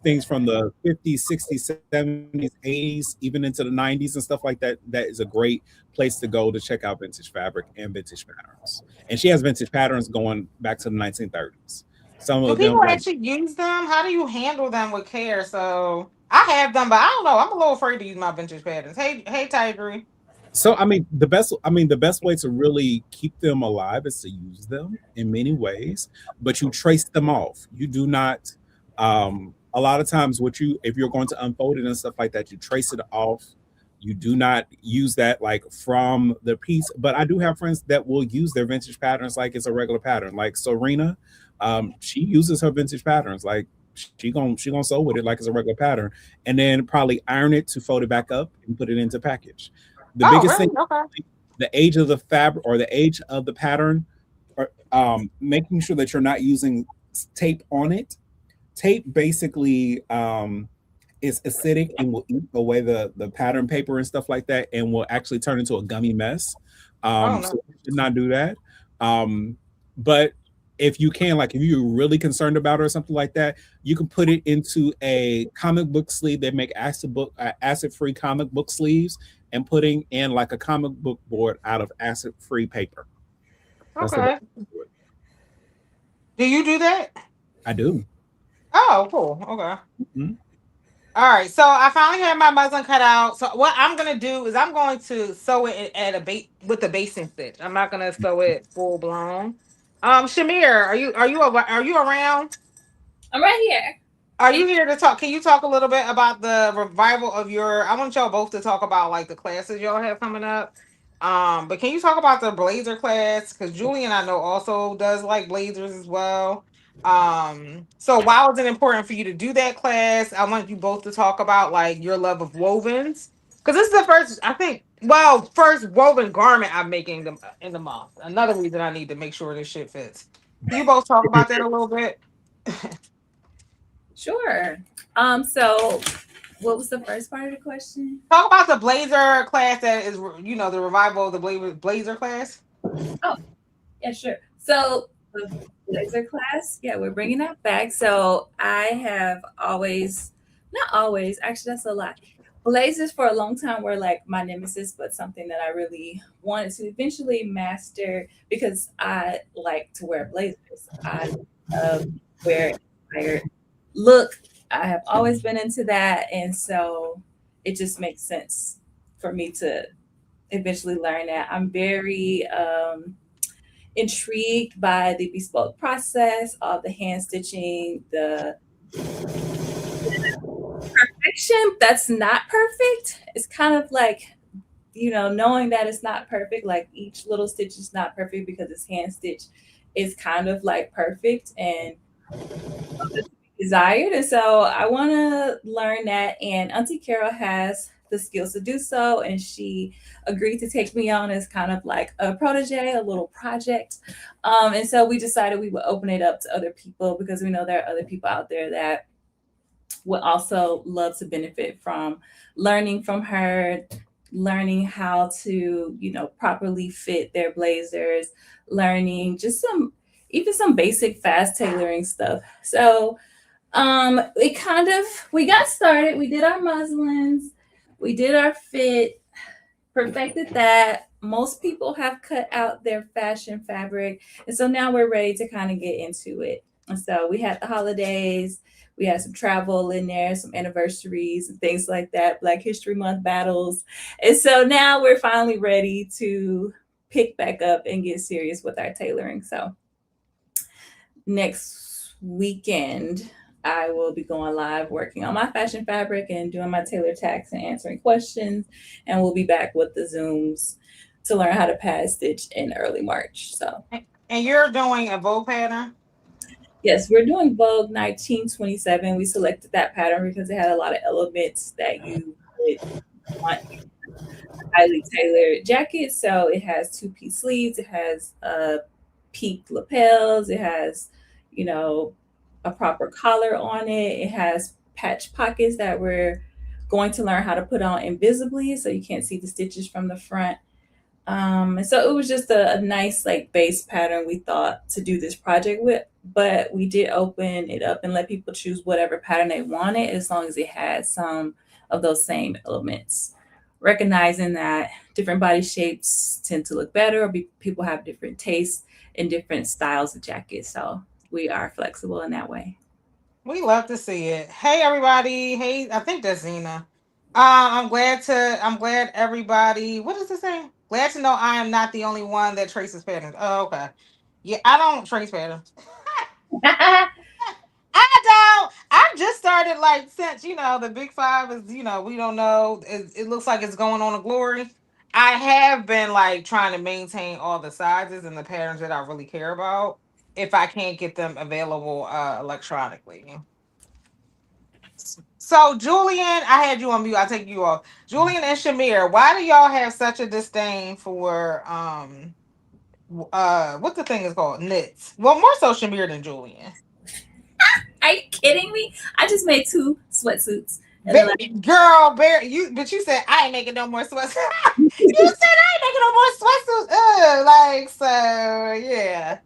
[SPEAKER 3] things from the 50s, 60s, 70s, 80s, even into the 90s and stuff like that, that is a great place to go to check out vintage fabric and vintage patterns. And she has vintage patterns going back to the 1930s. Some
[SPEAKER 2] Do
[SPEAKER 3] of them,
[SPEAKER 2] people
[SPEAKER 3] like,
[SPEAKER 2] actually use them? How do you handle them with care? So I have them, but I don't know. I'm a little afraid to use my vintage patterns. Hey, Tigery.
[SPEAKER 3] so the best way to really keep them alive is to use them in many ways, but you trace them off. You do not a lot of times what you if you're going to unfold it and stuff like that, you trace it off. You do not use that like from the piece. But I do have friends that will use their vintage patterns like it's a regular pattern. Like Serena, she uses her vintage patterns like she gonna sew with it like it's a regular pattern, and then probably iron it to fold it back up and put it into package. The
[SPEAKER 2] Oh,
[SPEAKER 3] biggest thing,
[SPEAKER 2] really? Okay.
[SPEAKER 3] the age of the fabric or the age of the pattern, or making sure that you're not using tape on it. Tape basically is acidic and will eat away the pattern paper and stuff like that, and will actually turn into a gummy mess.
[SPEAKER 2] Oh no.
[SPEAKER 3] So you should not do that. But if you can, like if you're really concerned about it or something like that, you can put it into a comic book sleeve. They make acid-free comic book sleeves, and putting in like a comic book board out of acid-free paper. That's the best
[SPEAKER 2] Okay.
[SPEAKER 3] way to do it.
[SPEAKER 2] Do you do that?
[SPEAKER 3] I do.
[SPEAKER 2] Oh, cool. Okay.
[SPEAKER 3] Mhm.
[SPEAKER 2] All right. So I finally had my muslin cut out. So what I'm gonna do is I'm going to sew it at a bait with the basting stitch. I'm not gonna sew it full blown. Shamir, are you around?
[SPEAKER 1] I'm right here.
[SPEAKER 2] Are you here to talk? Can you talk a little bit about the revival of your? I want y'all both to talk about like the classes y'all have coming up. But can you talk about the blazer class? Because Julian, I know, also does like blazers as well. So why was it important for you to do that class? I want you both to talk about like your love of wovens. Because this is the first, I think, well, first woven garment I'm making in the month. Another reason I need to make sure this shit fits. Can you both talk about that a little bit?
[SPEAKER 1] Sure. So what was the first part of the question?
[SPEAKER 2] Talk about the blazer class that is, the revival of the blazer class.
[SPEAKER 1] Oh, yeah, sure. So the blazer class, yeah, we're bringing that back. So I have always, not always, actually, that's a lot. Blazers for a long time were like my nemesis, but something that I really wanted to eventually master because I like to wear blazers. I wear inspired look. I have always been into that. And so it just makes sense for me to eventually learn that. I'm very intrigued by the bespoke process, all the hand stitching, the perfection that's not perfect. It's kind of like, knowing that it's not perfect, like each little stitch is not perfect because it's hand stitched, is kind of like perfect and desired. And so I want to learn that. And Auntie Carol has the skills to do so. And she agreed to take me on as kind of like a protege, a little project. And so we decided we would open it up to other people because we know there are other people out there that would also love to benefit from learning from her, learning how to, properly fit their blazers, learning just even some basic fast tailoring stuff. So we got started. We did our muslins, we did our fit, perfected that. Most people have cut out their fashion fabric. And so now we're ready to kind of get into it. And so we had the holidays, we had some travel in there, some anniversaries and things like that, Black History Month battles. And so now we're finally ready to pick back up and get serious with our tailoring. So next weekend, I will be going live working on my fashion fabric and doing my tailor tags and answering questions. And we'll be back with the Zooms to learn how to pad stitch in early March. So,
[SPEAKER 2] and you're doing a bow pattern?
[SPEAKER 1] Yes, we're doing Vogue 1927. We selected that pattern because it had a lot of elements that you would want highly tailored jacket. So it has 2-piece sleeves, it has peaked lapels, it has, a proper collar on it. It has patch pockets that we're going to learn how to put on invisibly so you can't see the stitches from the front. And so it was just a nice like base pattern we thought to do this project with, but we did open it up and let people choose whatever pattern they wanted as long as it had some of those same elements. Recognizing that different body shapes tend to look better, or people have different tastes and different styles of jackets. So we are flexible in that way.
[SPEAKER 2] We love to see it. Hey everybody. Hey, I think that's Zena. I'm glad everybody, what is this saying? Glad to know I am not the only one that traces patterns. Oh, okay. Yeah, I don't trace patterns. I don't. I just started like since the big five is we don't know. It looks like it's going on a glory. I have been like trying to maintain all the sizes and the patterns that I really care about if I can't get them available electronically. So Julian, I had you on mute. I'll take you off. Julian and Shamir, why do y'all have such a disdain for what the thing is called? Knits. Well, more so Shamir than Julian.
[SPEAKER 1] Are you kidding me? I just made 2 sweatsuits. And then
[SPEAKER 2] Girl, bear but you said I ain't making no more sweatsuits. You said I ain't making no more sweatsuits. Like so, yeah.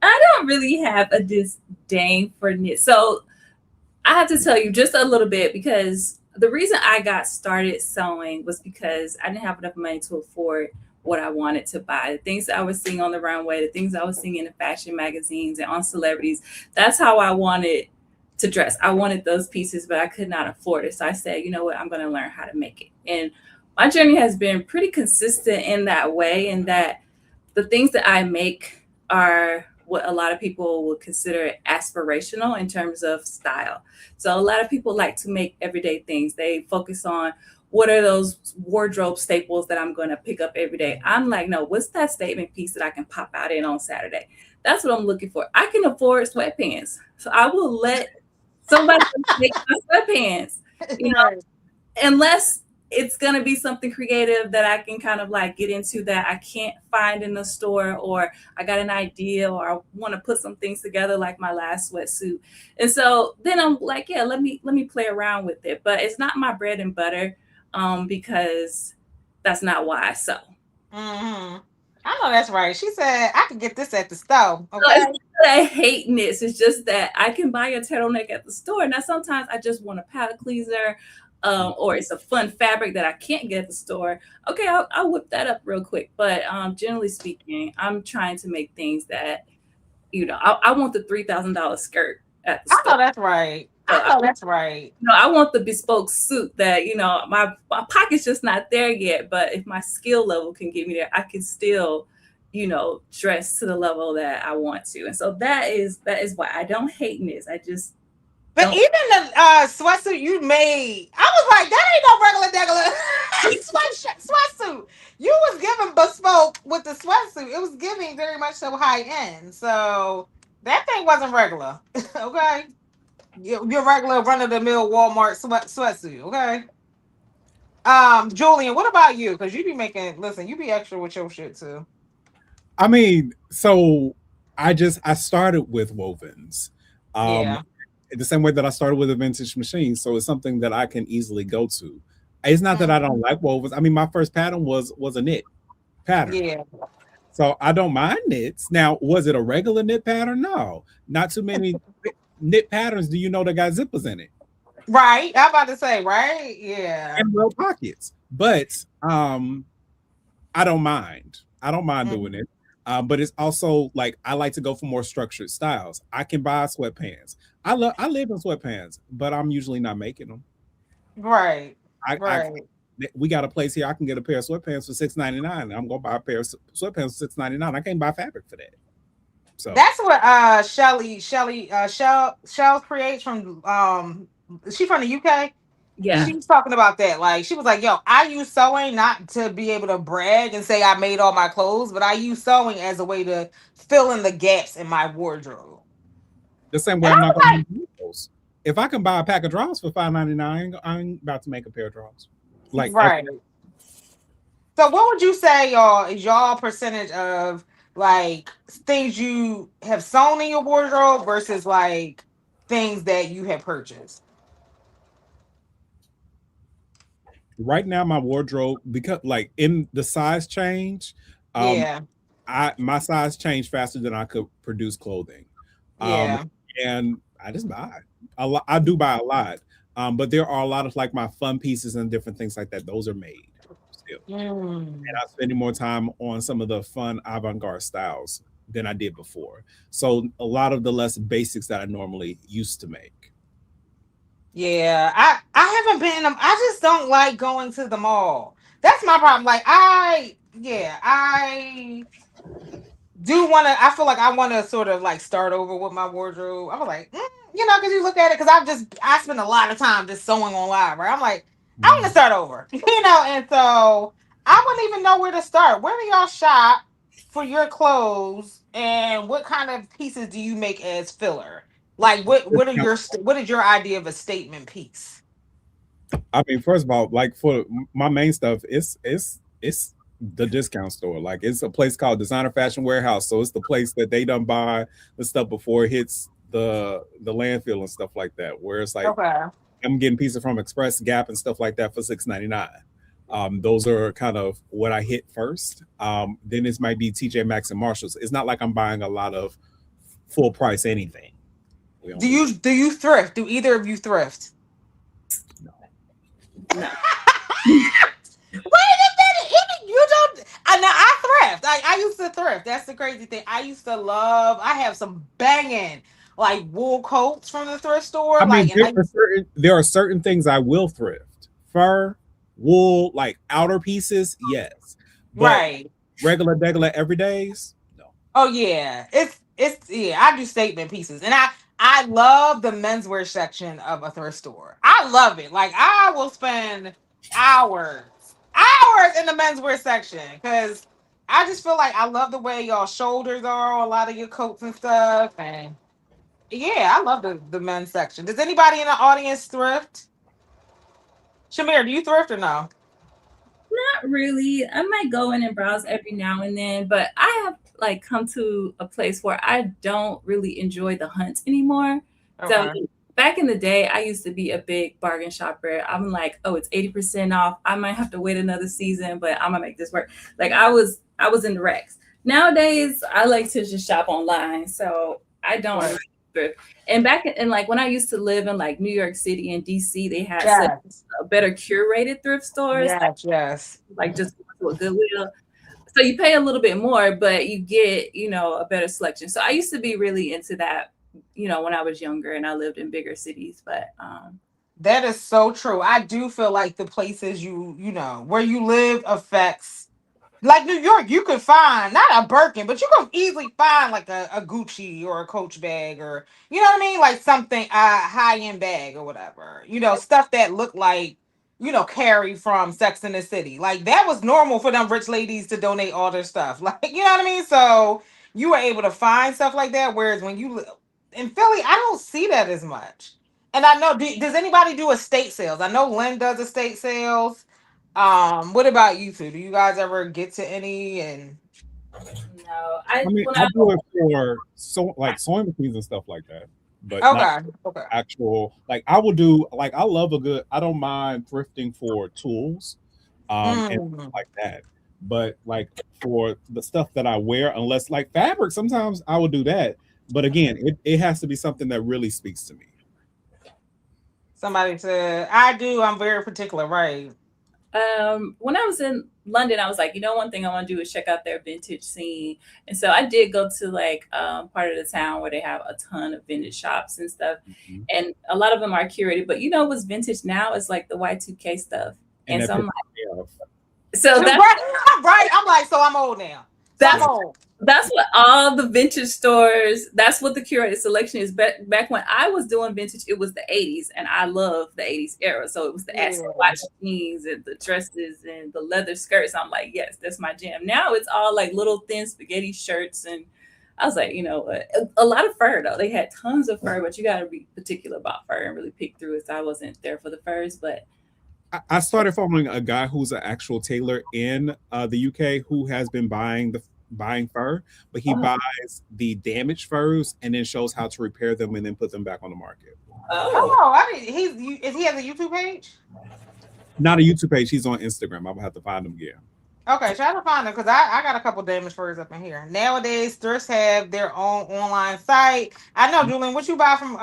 [SPEAKER 1] I don't really have a disdain for knit. So I have to tell you just a little bit, because the reason I got started sewing was because I didn't have enough money to afford what I wanted to buy. The things that I was seeing on the runway, the things I was seeing in the fashion magazines and on celebrities, that's how I wanted to dress. I wanted those pieces, but I could not afford it. So I said, you know what, I'm going to learn how to make it. And my journey has been pretty consistent in that way, in that the things that I make are what a lot of people would consider aspirational in terms of style. So a lot of people like to make everyday things. They focus on what are those wardrobe staples that I'm going to pick up every day. I'm like, no, what's that statement piece that I can pop out in on Saturday? That's what I'm looking for. I can afford sweatpants, so I will let somebody make my sweatpants, you know,
[SPEAKER 2] Right.
[SPEAKER 1] unless it's going to be something creative that I can kind of like get into that I can't find in the store, or I got an idea, or I want to put some things together like my last sweatsuit. And so then I'm like, yeah, let me play around with it. But it's not my bread and butter, because that's not why I sew.
[SPEAKER 2] Mm-hmm. I know that's right. She said I could get this at the store.
[SPEAKER 1] So it's
[SPEAKER 2] Okay.
[SPEAKER 1] not that I hate knits. It's just that I can buy a turtleneck at the store. Now, sometimes I just want a palette cleanser, or it's a fun fabric that I can't get at the store. Okay, I'll whip that up real quick. But generally speaking, I'm trying to make things that, I want the $3,000 skirt at the
[SPEAKER 2] I
[SPEAKER 1] store.
[SPEAKER 2] know that's right.
[SPEAKER 1] So
[SPEAKER 2] I know that's right.
[SPEAKER 1] I want the bespoke suit that, my pocket's just not there yet. But if my skill level can get me there, I can still, dress to the level that I want to. And so that is why I don't hate this. I just
[SPEAKER 2] But
[SPEAKER 1] don't.
[SPEAKER 2] even the sweatsuit you made, I was like, that ain't no regular sweatsuit. You was giving bespoke with the sweatsuit. It was giving very much so high end. So that thing wasn't regular. Okay. Your regular run of the mill Walmart sweatsuit. Okay. Julian, what about you? Because you be making, listen, you be extra with your shit too.
[SPEAKER 3] I mean, so I started with wovens. Um,
[SPEAKER 2] Yeah.
[SPEAKER 3] the same way that I started with a vintage machine. So it's something that I can easily go to. It's not that I don't
[SPEAKER 2] Mhm.
[SPEAKER 3] like wovens. I mean, my first pattern was a knit pattern.
[SPEAKER 2] Yeah.
[SPEAKER 3] So I don't mind knits. Now, was it a regular knit pattern? No. Not too many knit patterns do you know that got zippers in it
[SPEAKER 2] Right. I'm about to say, right? Yeah.
[SPEAKER 3] and well pockets. But I don't mind. I don't mind doing
[SPEAKER 2] Mhm.
[SPEAKER 3] it. But it's also like I like to go for more structured styles. I can buy sweatpants. I live in sweatpants, but I'm usually not making them.
[SPEAKER 2] Right.
[SPEAKER 3] I
[SPEAKER 2] Right.
[SPEAKER 3] we got a place here. I can get a pair of sweatpants for $6.99. I'm gonna buy a pair of sweatpants for $6.99. I can't buy fabric for that. So
[SPEAKER 2] That's what Shell creates from she from the UK.
[SPEAKER 1] Yeah.
[SPEAKER 2] She was talking about that. Like she was like, yo, I use sewing not to be able to brag and say I made all my clothes, but I use sewing as a way to fill in the gaps in my wardrobe.
[SPEAKER 3] the same way
[SPEAKER 2] And
[SPEAKER 3] I'm
[SPEAKER 2] I
[SPEAKER 3] not
[SPEAKER 2] was
[SPEAKER 3] gonna
[SPEAKER 2] like,
[SPEAKER 3] use those. If I can buy a pack of drawers for $5.99, I ain't about to make a pair of drawers. Like
[SPEAKER 2] right. So what would you say, y'all, is y'all percentage of like things you have sewn in your wardrobe versus like things that you have purchased?
[SPEAKER 3] right now, my wardrobe, because like in the size change,
[SPEAKER 2] Yeah.
[SPEAKER 3] My size changed faster than I could produce clothing. Um,
[SPEAKER 2] Yeah.
[SPEAKER 3] and I just buy a lot. I do buy a lot. But there are a lot of like my fun pieces and different things like that. Those are made still. And I'm spending more time on some of the fun avant-garde styles than I did before. So a lot of the less basics that I normally used to make.
[SPEAKER 2] Yeah, I haven't been. I just don't like going to the mall. That's my problem. Like I do want to. I feel like I want to sort of like start over with my wardrobe. I was like, because you look at it, because I spend a lot of time just sewing online, right? I'm like, I want to start over, and so I wouldn't even know where to start. Where do y'all shop for your clothes, and what kind of pieces do you make as filler? Like, what is your idea of a statement piece?
[SPEAKER 3] I mean, first of all, like for my main stuff, it's the discount store. Like it's a place called Designer Fashion Warehouse. So it's the place that they done buy the stuff before it hits the landfill and stuff like that. Where it's like
[SPEAKER 2] Okay.
[SPEAKER 3] I'm getting pieces from Express, Gap, and stuff like that for $6.99. Those are kind of what I hit first. Then this might be TJ Maxx and Marshalls. It's not like I'm buying a lot of full price anything.
[SPEAKER 2] Do you thrift? Do either of you thrift?
[SPEAKER 3] No.
[SPEAKER 1] No.
[SPEAKER 2] Wait a minute, even you don't. I thrift. I used to thrift. That's the crazy thing. I used to love. I have some banging like wool coats from the thrift store.
[SPEAKER 3] I mean,
[SPEAKER 2] Like, and
[SPEAKER 3] there are certain things I will thrift. Fur, wool, like outer pieces, yes. But
[SPEAKER 2] right.
[SPEAKER 3] regular everydays, no.
[SPEAKER 2] Oh yeah, it's yeah. I do statement pieces, and I love the menswear section of a thrift store. I love it. Like I will spend hours, hours in the menswear section because I just feel like I love the way y'all shoulders are on a lot of your coats and stuff, and yeah, I love the men's section. Does anybody in the audience thrift? Shamir, do you thrift or no?
[SPEAKER 1] Not really. I might go in and browse every now and then, but I have like come to a place where I don't really enjoy the hunts anymore. So
[SPEAKER 2] Okay.
[SPEAKER 1] back in the day, I used to be a big bargain shopper. I'm like, oh, it's 80% off. I might have to wait another season, but I'm gonna make this work. Like I was in the Rex. Nowadays, I like to just shop online. So I don't
[SPEAKER 2] Right.
[SPEAKER 1] really thrift. And like when I used to live in like New York City and DC, they had such
[SPEAKER 2] Yes.
[SPEAKER 1] a better curated thrift stores.
[SPEAKER 2] Yes. Yes.
[SPEAKER 1] Like just to a Goodwill. So you pay a little bit more, but you get, a better selection. So I used to be really into that, when I was younger and I lived in bigger cities. But
[SPEAKER 2] That is so true. I do feel like the places where you live affects, like New York, you could find not a Birkin, but you can easily find like a Gucci or a Coach bag, or you know what I mean, like something high end bag or whatever. Stuff that looked like Carrie from Sex in the City. Like that was normal for them rich ladies to donate all their stuff. Like you know what I mean. So you were able to find stuff like that. Whereas when you live in Philly, I don't see that as much. And I know, does anybody do estate sales? I know Lynn does estate sales. What about you two? Do you guys ever get to any? And
[SPEAKER 1] no,
[SPEAKER 3] I mean, I do it for like sewing machines and stuff like that, but not
[SPEAKER 2] okay, okay.
[SPEAKER 3] actual. Like I will do. Like I love a good. I don't mind thrifting for tools, and stuff like that. But like for the stuff that I wear, unless like fabric, sometimes I will do that. But again, it has to be something that really speaks to me.
[SPEAKER 2] Somebody said I do. I'm very particular, right?
[SPEAKER 1] when I was in London, I was like, one thing I want to do is check out their vintage scene. And so I did go to like part of the town where they have a ton of vintage shops and stuff.
[SPEAKER 3] Mhm.
[SPEAKER 1] And a lot of them are curated, but what's vintage now is like the Y2K stuff.
[SPEAKER 3] And
[SPEAKER 1] And
[SPEAKER 3] that
[SPEAKER 1] so I'm
[SPEAKER 3] pisses
[SPEAKER 1] like,
[SPEAKER 3] me off.
[SPEAKER 1] so that's
[SPEAKER 2] Right. I'm like, so I'm old now. So I'm
[SPEAKER 1] that's
[SPEAKER 2] old.
[SPEAKER 1] that's what all the vintage stores, that's what the curated selection is. Back when I was doing vintage, it was the 80s, and I love the 80s era. So it was the Aston
[SPEAKER 2] Yeah.
[SPEAKER 1] watch jeans and the dresses and the leather skirts. I'm like, yes, that's my jam. Now it's all like little thin spaghetti shirts, and I was like, what? A lot of fur though. They had tons of fur, but you got to be particular about fur and really pick through it. So I wasn't there for the furs, but
[SPEAKER 3] I started following a guy who's an actual tailor in the UK who has been buying fur, but he buys the damaged furs and then shows how to repair them and then put them back on the market.
[SPEAKER 2] Oh, I mean, he has a YouTube page?
[SPEAKER 3] Not a YouTube page. He's on Instagram. I'm gonna have to find him again.
[SPEAKER 2] Okay, try to find them because I got a couple damaged furs up in here. Nowadays, thrifts have their own online site. I know, Julian, what you buy from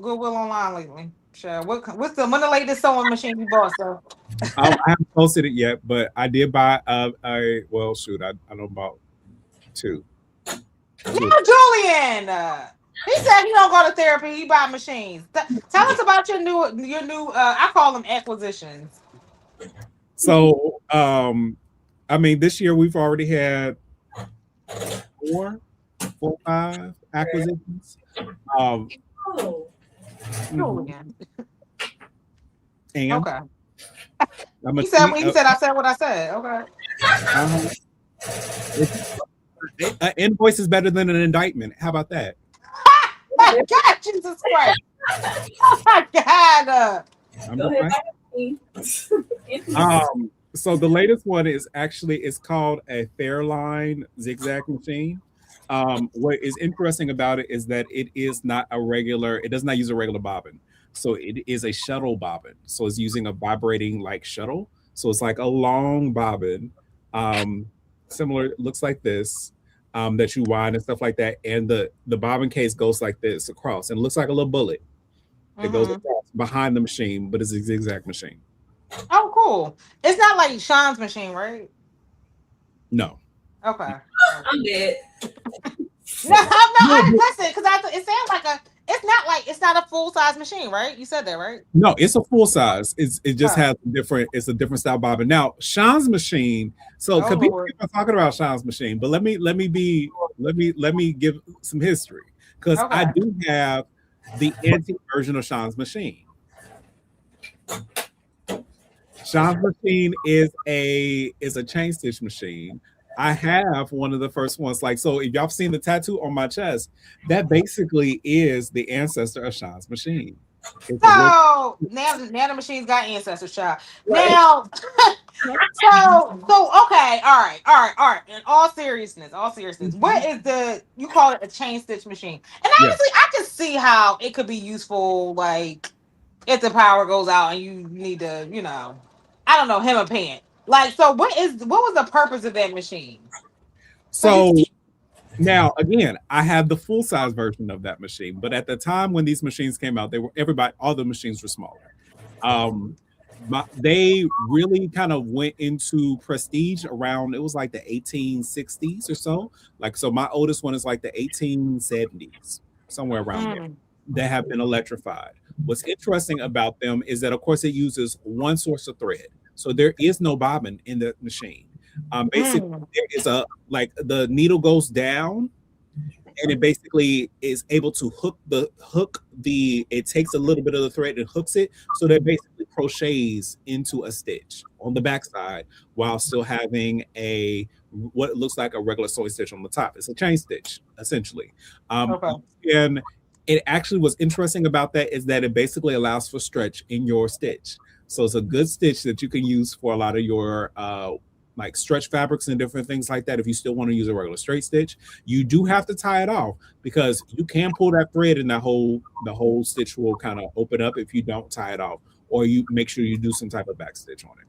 [SPEAKER 2] Goodwill online lately? Sure. What's when the latest sewing machine you bought? So
[SPEAKER 3] I haven't posted it yet, but I did buy a well, shoot, I don't about two.
[SPEAKER 2] now, Julian, he said he don't go to therapy. He buy machines. Tell us about your new. I call them acquisitions.
[SPEAKER 3] So, I mean, this year we've already had four, 5 acquisitions. Um,
[SPEAKER 1] Oh,
[SPEAKER 2] Julian.
[SPEAKER 3] and
[SPEAKER 2] Okay.
[SPEAKER 3] I'm a
[SPEAKER 2] He said what he said. I said what I said. Okay.
[SPEAKER 3] An invoice is better than an indictment. How about that?
[SPEAKER 2] My God, Jesus Christ. Oh my God.
[SPEAKER 3] I'm
[SPEAKER 1] go
[SPEAKER 3] just
[SPEAKER 1] ahead.
[SPEAKER 3] saying. So the latest one is actually it's called a Fairline zigzag machine. What is interesting about it is that it is not a regular. It does not use a regular bobbin. So it is a shuttle bobbin. So it's using a vibrating like shuttle. So it's like a long bobbin, similar. It looks like this. That you wind and stuff like that, and the bobbin case goes like this across, and it looks like a little bullet. It goes across behind the machine, but it's a zigzag machine.
[SPEAKER 2] Oh, cool. It's not like Sean's machine, right?
[SPEAKER 3] No.
[SPEAKER 2] Okay.
[SPEAKER 1] I'm dead.
[SPEAKER 2] No, listen, because it sounds like it's not a full size machine, right? You said that, right?
[SPEAKER 3] No, it's a full size. It just has it's a different style bobbin. Now, Sean's machine. So people are talking about Sean's machine, but let me give some history because I do have the antique version of Sean's machine. Sean's machine is a chain stitch machine. I have one of the first ones. Like, so if y'all seen the tattoo on my chest, that basically is the ancestor of Sean's machine.
[SPEAKER 2] So now the machine's got ancestors, child. Right. Now, so okay, all right. In all seriousness, what is you call it a chain stitch machine? And honestly, I can see how it could be useful, like if the power goes out and you need to, I don't know, hem a pant. Like, so what was the purpose of that machine?
[SPEAKER 3] So now again, I have the full size version of that machine, but at the time when these machines came out, all the machines were smaller. They really kind of went into prestige around, it was like the 1860s or so. Like, so my oldest one is like the 1870s, somewhere around there. They have been electrified. What's interesting about them is that, of course, it uses one source of thread. So there is no bobbin in the machine. Basically, there is the needle goes down, and it basically is able to it takes a little bit of the thread and hooks it, so that basically crochets into a stitch on the backside while still having what looks like a regular sewing stitch on the top. It's a chain stitch, essentially. And it actually was interesting about that is that it basically allows for stretch in your stitch. So it's a good stitch that you can use for a lot of your like stretch fabrics and different things like that. If you still want to use a regular straight stitch, you do have to tie it off because you can pull that thread and the whole stitch will kind of open up if you don't tie it off, or you make sure you do some type of back stitch on it.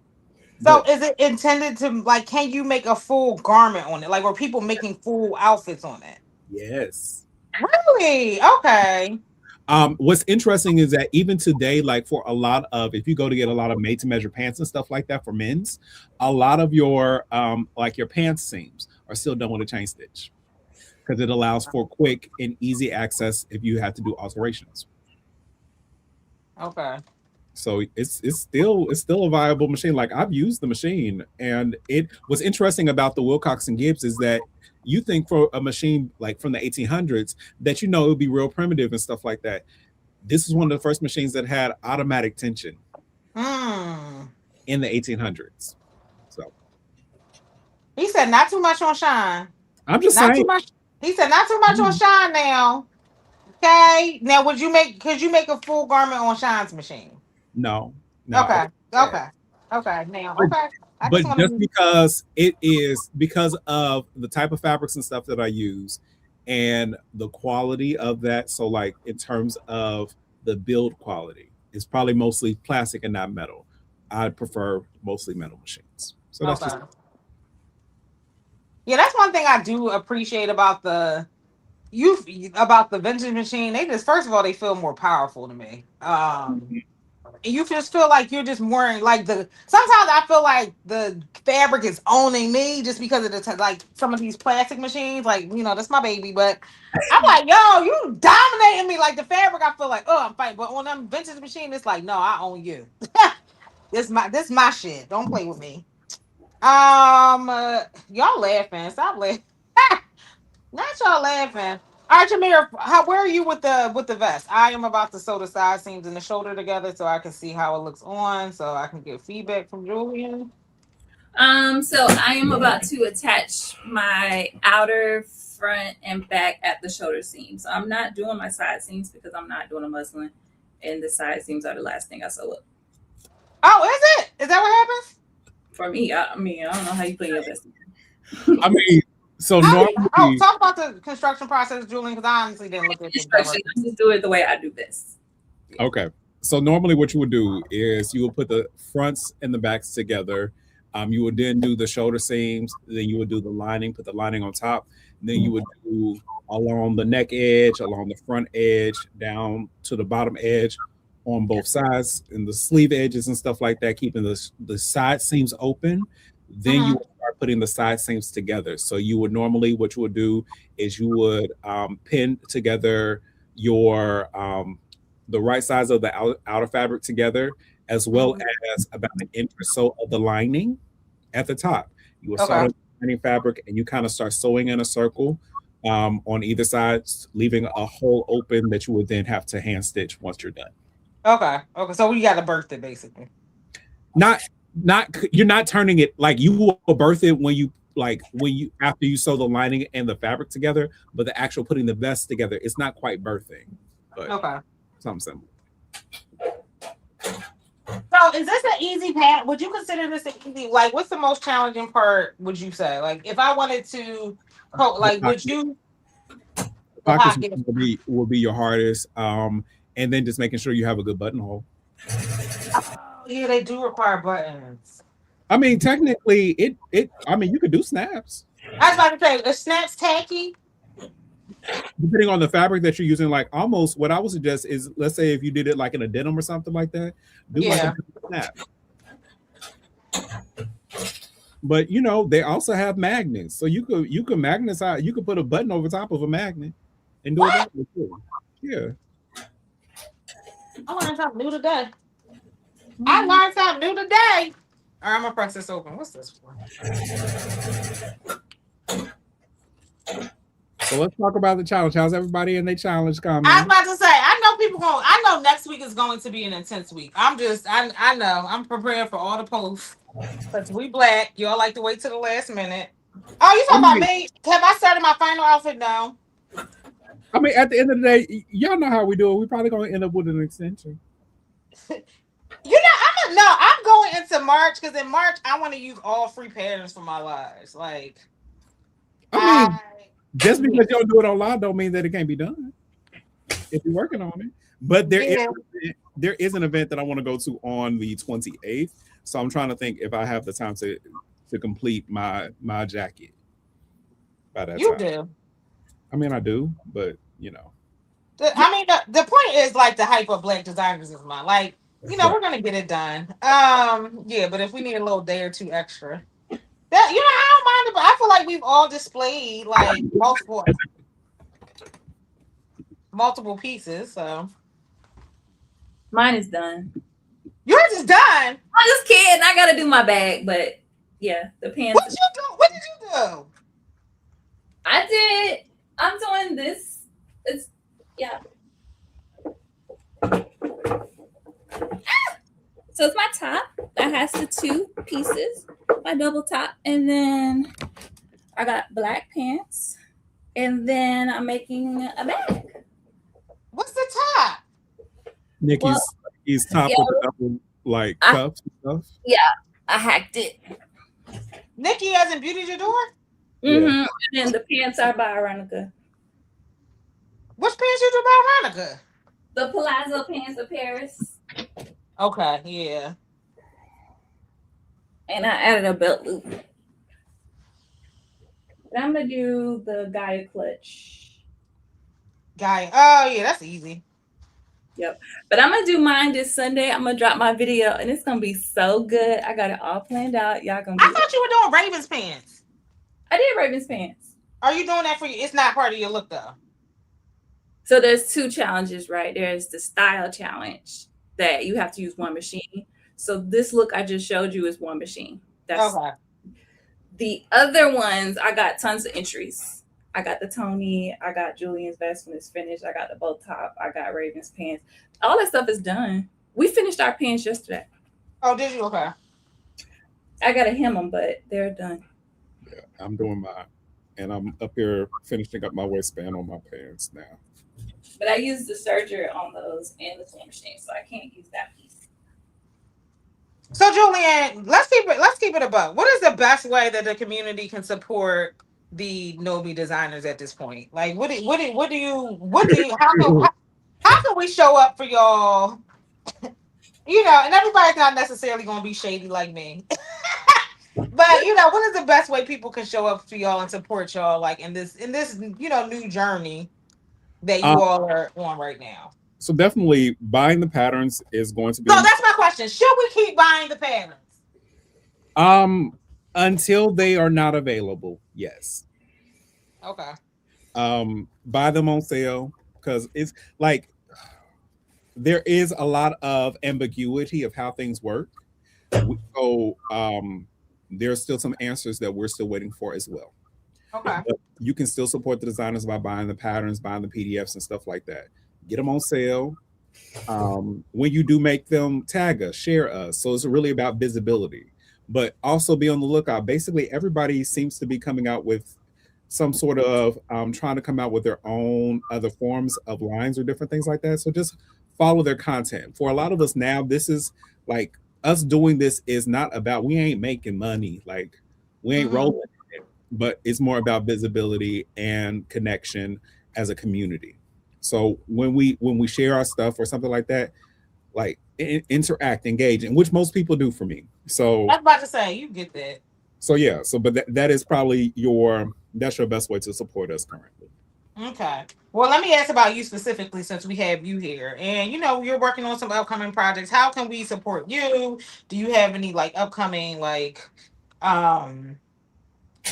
[SPEAKER 2] So is it intended to, like, can you make a full garment on it? Like, were people making full outfits on it?
[SPEAKER 3] Yes.
[SPEAKER 2] Really? Okay.
[SPEAKER 3] What's interesting is that even today, like for a lot of, if you go to get a lot of made to measure pants and stuff like that for men's, a lot of your like your pants seams are still done with a chain stitch because it allows for quick and easy access if you have to do alterations.
[SPEAKER 2] Okay.
[SPEAKER 3] So it's still a viable machine. Like, I've used the machine, and what's interesting about the Wilcox and Gibbs is that you think for a machine like from the 1800s that it would be real primitive and stuff like that. This is one of the first machines that had automatic tension in the 1800s. So
[SPEAKER 2] he said not too much on Shine.
[SPEAKER 3] I'm just saying.
[SPEAKER 2] Too much. He said not too much on Shine now. Okay. Now, could you make a full garment on Shine's machine?
[SPEAKER 3] No.
[SPEAKER 2] Okay. Now, okay.
[SPEAKER 3] But just because of the type of fabrics and stuff that I use and the quality of that. So like in terms of the build quality, it's probably mostly plastic and not metal. I prefer mostly metal machines. So that's just
[SPEAKER 2] Yeah, that's one thing I do appreciate about the vintage machine. They just, first of all, they feel more powerful to me. And you just feel like you're just wearing like sometimes I feel like the fabric is owning me just because of like some of these plastic machines, like, that's my baby, but I'm like, yo, you dominating me. Like the fabric, I feel like, oh, I'm fighting, but on them vintage machine, it's like, no, I own you. This my shit, don't play with me. Y'all laughing, stop laughing. Not y'all laughing. All right, Jameer, where are you with the vest? I am about to sew the side seams and the shoulder together so I can see how it looks on, so I can get feedback from Julian.
[SPEAKER 1] So I am about to attach my outer, front, and back at the shoulder seam. So I'm not doing my side seams because I'm not doing a muslin, and the side seams are the last thing I sew up.
[SPEAKER 2] Oh, is it? Is that what happens?
[SPEAKER 1] For me, I don't know how you put your vest.
[SPEAKER 3] I mean, so normally,
[SPEAKER 2] talk about the construction process, Julian, because I honestly didn't look at the
[SPEAKER 1] instructions. I just do it the way I do this.
[SPEAKER 3] okay. So normally, what you would do is you would put the fronts and the backs together. You would then do the shoulder seams. Then you would do the lining, put the lining on top. Then you would do along the neck edge, along the front edge, down to the bottom edge on both sides, and the sleeve edges and stuff like that, keeping the side seams open. Then you would start putting the side seams together. So you would normally, what you would do is you would pin together your the right sides of the outer fabric together, as well as about an inch or so of the lining at the top. You will start on the lining fabric and you kind of start sewing in a circle on either side, leaving a hole open that you would then have to hand stitch once you're done.
[SPEAKER 2] Okay. So we got to birth it basically.
[SPEAKER 3] Not you're not turning it, like you will birth it when you after you sew the lining and the fabric together, but the actual putting the vest together, it's not quite birthing. But something similar.
[SPEAKER 2] So is this an easy pattern? Would you consider this an easy, like, what's the most challenging part, would you say? Like, if I wanted to, like, would you?
[SPEAKER 3] Pockets will be your hardest. And then just making sure you have a good buttonhole.
[SPEAKER 2] Oh, yeah, they do require buttons.
[SPEAKER 3] I mean, technically, I mean, you could do snaps.
[SPEAKER 2] I was about to say, are snaps tacky?
[SPEAKER 3] Depending on the fabric that you're using, like almost what I would suggest is, let's say if you did it like in a denim or something like that, do like a snap. But they also have magnets, so you could magnetize. You could put a button over top of a magnet and do it that way too. Yeah.
[SPEAKER 2] I learned something new today. I learned something new today. All right, I'm gonna press this open. What's this for?
[SPEAKER 3] So let's talk about the challenge. How's everybody in their challenge, Carmen?
[SPEAKER 2] I was about to say, I know next week is going to be an intense week. I know. I'm prepared for all the posts. Because we Black. Y'all like to wait till the last minute. Oh, you talking about me? Have I started my final outfit now?
[SPEAKER 3] I mean, at the end of the day, y'all know how we do it. We're probably going to end up with an extension.
[SPEAKER 2] I'm going into March, because in March, I want to use all free patterns for my lives. Like,
[SPEAKER 3] I mean, just because y'all do it online don't mean that it can't be done if you're working on it. But there is an event that I want to go to on the 28th. So I'm trying to think if I have the time to complete my jacket by that time.
[SPEAKER 2] You do.
[SPEAKER 3] I mean, I do, but
[SPEAKER 2] the point is, like, the hype of Black designers is mine. Like, we're gonna get it done. Yeah, but if we need a little day or two extra, that I don't mind it. But I feel like we've all displayed like multiple pieces. So
[SPEAKER 1] mine is done.
[SPEAKER 2] Yours is done.
[SPEAKER 1] I'm just kidding. I gotta do my bag, but yeah, the pants.
[SPEAKER 2] What did you do?
[SPEAKER 1] I'm doing this. It's So it's my top that has the two pieces, my double top, and then I got black pants, and then I'm making a bag.
[SPEAKER 2] What's the top?
[SPEAKER 3] Nikki's top with the double cuffs and stuff.
[SPEAKER 1] Yeah, I hacked it.
[SPEAKER 2] Nikki as in Beauty J'adore?
[SPEAKER 1] Mm-hmm. Yeah. And then the pants are by Veronica.
[SPEAKER 2] Which pants you do by Veronica?
[SPEAKER 1] The palazzo pants of Paris.
[SPEAKER 2] Okay, yeah.
[SPEAKER 1] And I added a belt loop. And I'm gonna do the Gaia clutch.
[SPEAKER 2] Guy. Oh yeah, that's easy.
[SPEAKER 1] Yep. But I'm gonna do mine this Sunday. I'm gonna drop my video and it's gonna be so good. I got it all planned out. Y'all gonna
[SPEAKER 2] I
[SPEAKER 1] be
[SPEAKER 2] thought you were doing Ravens pants.
[SPEAKER 1] I did Ravens pants.
[SPEAKER 2] Are you doing that for you? It's not part of your look though.
[SPEAKER 1] So there's two challenges, right? There's the style challenge that you have to use one machine. So this look I just showed you is one machine. That's
[SPEAKER 2] Okay.
[SPEAKER 1] the other ones. I got tons of entries. I got the Tony. I got Julian's vest when it's finished. I got the bow top. I got Raven's pants. All that stuff is done. We finished our pants yesterday.
[SPEAKER 2] Oh, did you? Okay.
[SPEAKER 1] I gotta hem them, but they're done.
[SPEAKER 3] Yeah, I'm doing mine, and I'm up here finishing up my waistband on my pants now.
[SPEAKER 1] But I used the serger on those and the sewing machine, so I can't use that piece.
[SPEAKER 2] So Julian, let's keep it above. What is the best way that the community can support the Nobi designers at this point? Like, what do you how can we show up for y'all? And everybody's not necessarily going to be shady like me. But what is the best way people can show up for y'all and support y'all, like in this new journey that
[SPEAKER 3] Um,
[SPEAKER 2] you all are on right now?
[SPEAKER 3] so definitely buying the patterns is going to be
[SPEAKER 2] So that's my question. Should we keep buying the patterns?
[SPEAKER 3] um until they are not available. Yes.
[SPEAKER 2] Okay.
[SPEAKER 3] Buy them on sale because it's like there is a lot of ambiguity of how things work. So there's still some answers that we're still waiting for as well.
[SPEAKER 2] Okay.
[SPEAKER 3] But you can still support the designers by buying the patterns, buying the PDFs and stuff like that. Get them on sale. When you do make them, tag us, share us. So it's really about visibility, but also be on the lookout. Basically, everybody seems to be coming out with some sort of trying to come out with their own other forms of lines or different things like that. So just follow their content. For a lot of us now, this is like us doing this is not about we ain't making money, like we ain't
[SPEAKER 2] Mm-hmm.
[SPEAKER 3] rolling in it, but it's more about visibility and connection as a community. So when we share our stuff or something like that, like interact, engage, and which most people do for me.
[SPEAKER 2] I was about to say you get that.
[SPEAKER 3] So yeah, but that is probably that's your best way to support us currently.
[SPEAKER 2] Okay. Well, let me ask about you specifically since we have you here. And you're working on some upcoming projects. How can we support you? Do you have any like upcoming like um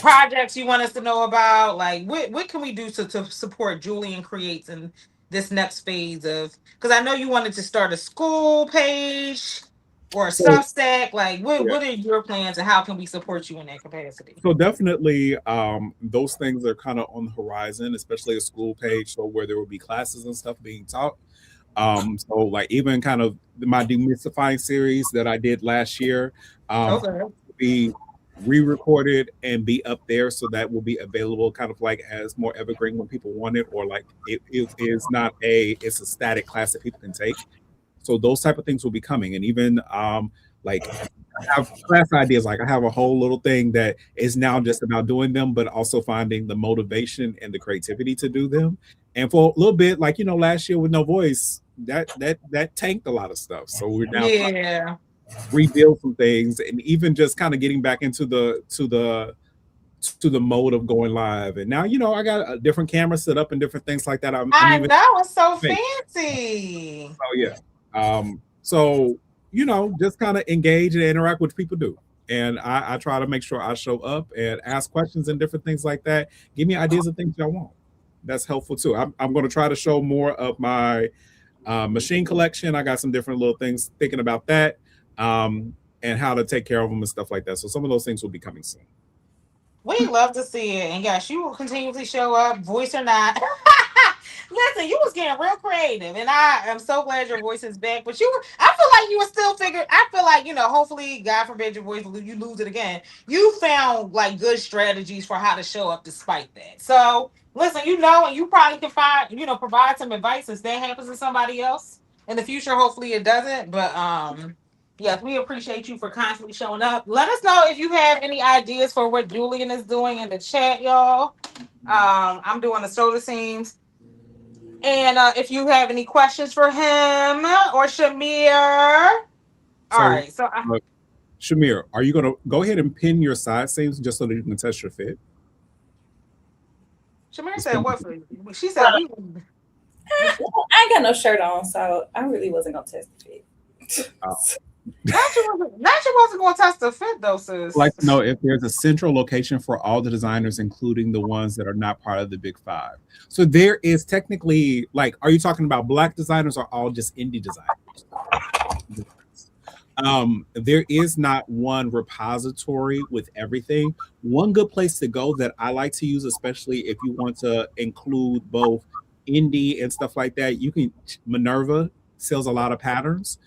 [SPEAKER 2] projects you want us to know about? Like what can we do to support Julian Creates in this next phase of, because I know you wanted to start a school page or a
[SPEAKER 3] So
[SPEAKER 2] Substack. Like what
[SPEAKER 3] yeah,
[SPEAKER 2] what are your plans and how can we support you in that capacity?
[SPEAKER 3] so definitely those things are kind of on the horizon, especially a school page, so where there will be classes and stuff being taught. So like even kind of my demystifying series that I did last year,
[SPEAKER 2] Okay.
[SPEAKER 3] will be re-recorded and be up there, so that will be available kind of like as more evergreen when people want it, or like it is not it's a static class that people can take. So those type of things will be coming, and even like I have class ideas. Like I have a whole little thing that is now just about doing them, but also finding the motivation and the creativity to do them. And for a little bit, like last year with no voice, that tanked a lot of stuff. So we're now trying
[SPEAKER 2] Yeah.
[SPEAKER 3] to rebuild some things, and even just kind of getting back into the mode of going live. And now I got a different camera set up and different things like that. I'm
[SPEAKER 2] I
[SPEAKER 3] even
[SPEAKER 2] know it's so
[SPEAKER 3] fake.
[SPEAKER 2] fancy.
[SPEAKER 3] So yeah. So just kind of engage and interact with people do. And I try to make sure I show up and ask questions and different things like that. Give me ideas of things y'all want. That's helpful too. I'm going to try to show more of my machine collection. I got some different little things thinking about that, and how to take care of them and stuff like that. So some of those things will be coming soon.
[SPEAKER 2] We love to see it. And yes, you will continuously show up, voice or not. Listen, you was getting real creative, and I am so glad your voice is back. But I feel like you were still figuring. I feel like hopefully, God forbid, your voice you lose it again. You found like good strategies for how to show up despite that. So listen, and you probably can find provide some advice if that happens to somebody else in the future. Hopefully, it doesn't. But yes, we appreciate you for constantly showing up. Let us know if you have any ideas for what Julian is doing in the chat, y'all. I'm doing the soda seams. And if you have any questions for him or Shamir. All
[SPEAKER 3] So
[SPEAKER 2] right. So
[SPEAKER 3] Shamir, are you going to go ahead and pin your side seams just so that you can test your fit?
[SPEAKER 2] Shamir
[SPEAKER 3] It's
[SPEAKER 2] said
[SPEAKER 3] been
[SPEAKER 2] what for you? She said we.
[SPEAKER 1] I ain't got no shirt on, so I really wasn't gonna test the fit.
[SPEAKER 2] Not you wasn't going to test the fit though, sis.
[SPEAKER 3] like to know if there's a central location for all the designers, including the ones that are not part of the big five. So there is technically, like, are you talking about Black designers or all just indie designers? There is not one repository with everything. One good place to go that I like to use, especially if you want to include both indie and stuff like that, you can. Minerva sells a lot of patterns.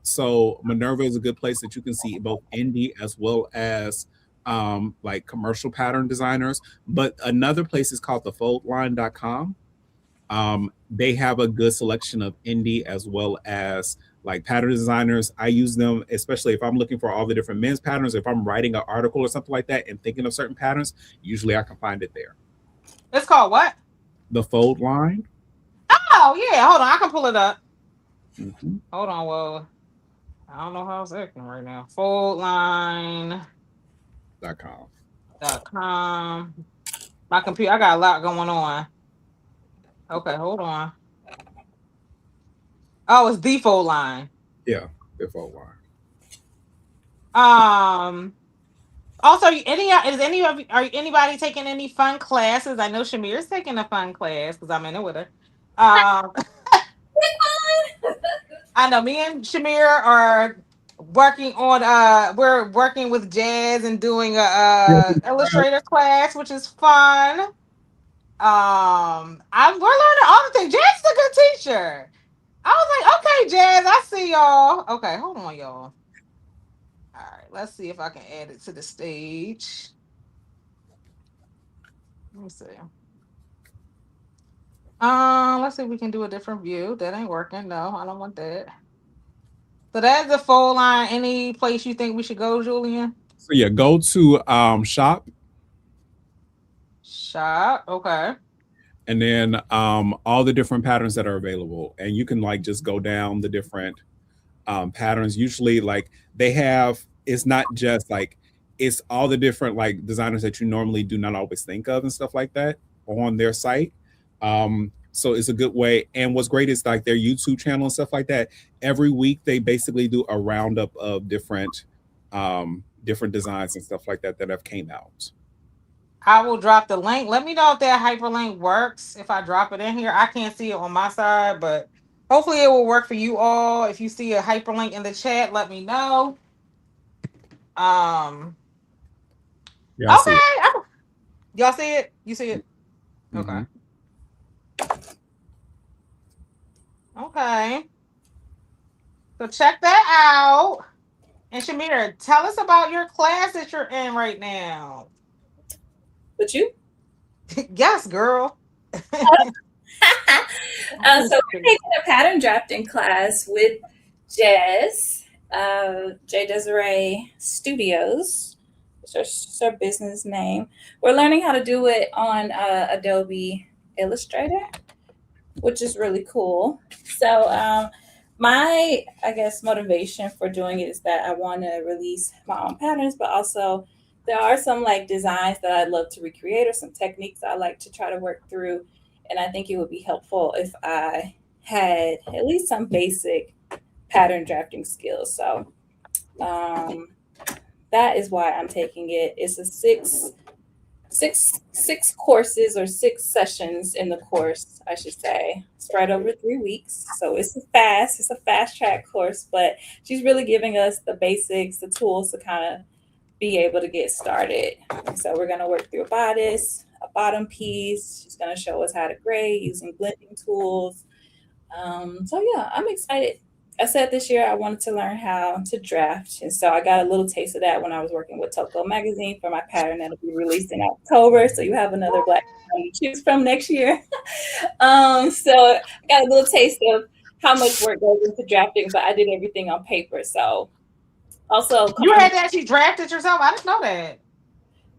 [SPEAKER 3] So Minerva is a good place that you can see both indie as well as like commercial pattern designers. But another place is called thefoldline.com. They have a good selection of indie as well as like pattern designers. I use them, especially if I'm looking for all the different men's patterns. If I'm writing an article or something like that and thinking of certain patterns, usually I can find it there.
[SPEAKER 2] It's called what?
[SPEAKER 3] The Fold Line.
[SPEAKER 2] Oh yeah, hold on, I can pull it up.
[SPEAKER 3] Mm-hmm.
[SPEAKER 2] Hold on, well, I don't know how it's acting right now. Foldline.com. My computer, I got a lot going on. Okay, hold on. Oh, it's the Fold Line.
[SPEAKER 3] Yeah, the Fold Line.
[SPEAKER 2] Also, are anybody taking any fun classes? I know Shamir's taking a fun class because I'm in it with her. I know me and Shamir are working on we're working with Jazz and doing a illustrator class, which is fun. We're learning all the things. Jazz is a good teacher. I was like, okay, Jazz, I see y'all. Okay, hold on, y'all. All right, let's see if I can add it to the stage. Let me see. Let's see if we can do a different view. That ain't working. No, I don't want that. So that's the Fold Line. Any place you think we should go, Julian?
[SPEAKER 3] So yeah, go to shop.
[SPEAKER 2] Shop. Okay.
[SPEAKER 3] And then all the different patterns that are available. And you can like just go down the different patterns. Usually like they have, it's not just like, it's all the different like designers that you normally do not always think of and stuff like that on their site. So it's a good way. And what's great is like their YouTube channel and stuff like that. Every week they basically do a roundup of different designs and stuff like that that have came out.
[SPEAKER 2] I will drop the link. Let me know if that hyperlink works. If I drop it in here, I can't see it on my side, but hopefully it will work for you all. If you see a hyperlink in the chat, let me know.
[SPEAKER 3] Yeah,
[SPEAKER 2] okay. Y'all see it? You see it? Okay. Okay. So check that out. And Shamira, tell us about your class that you're in right now.
[SPEAKER 1] With you?
[SPEAKER 2] Yes, girl.
[SPEAKER 1] So we're taking a pattern drafting class with Jazz, J Desiree Studios. It's her business name. We're learning how to do it on Adobe Illustrator, which is really cool. So my, I guess, motivation for doing it is that I want to release my own patterns, but also there are some like designs that I'd love to recreate or some techniques I like to try to work through. And I think it would be helpful if I had at least some basic pattern drafting skills. So that is why I'm taking it. It's a six courses or 6 sessions in the course, I should say, spread over 3 weeks. So it's a fast track course, but she's really giving us the basics, the tools to kind of be able to get started. So we're going to work through a bodice, a bottom piece. She's going to show us how to grade using blending tools. So yeah, I'm excited. I said this year I wanted to learn how to draft. And so I got a little taste of that when I was working with Toko Magazine for my pattern that'll be released in October. So you have another Black to choose from next year. So I got a little taste of how much work goes into drafting, but I did everything on paper. So also,
[SPEAKER 2] you had to actually draft it yourself? I didn't know that.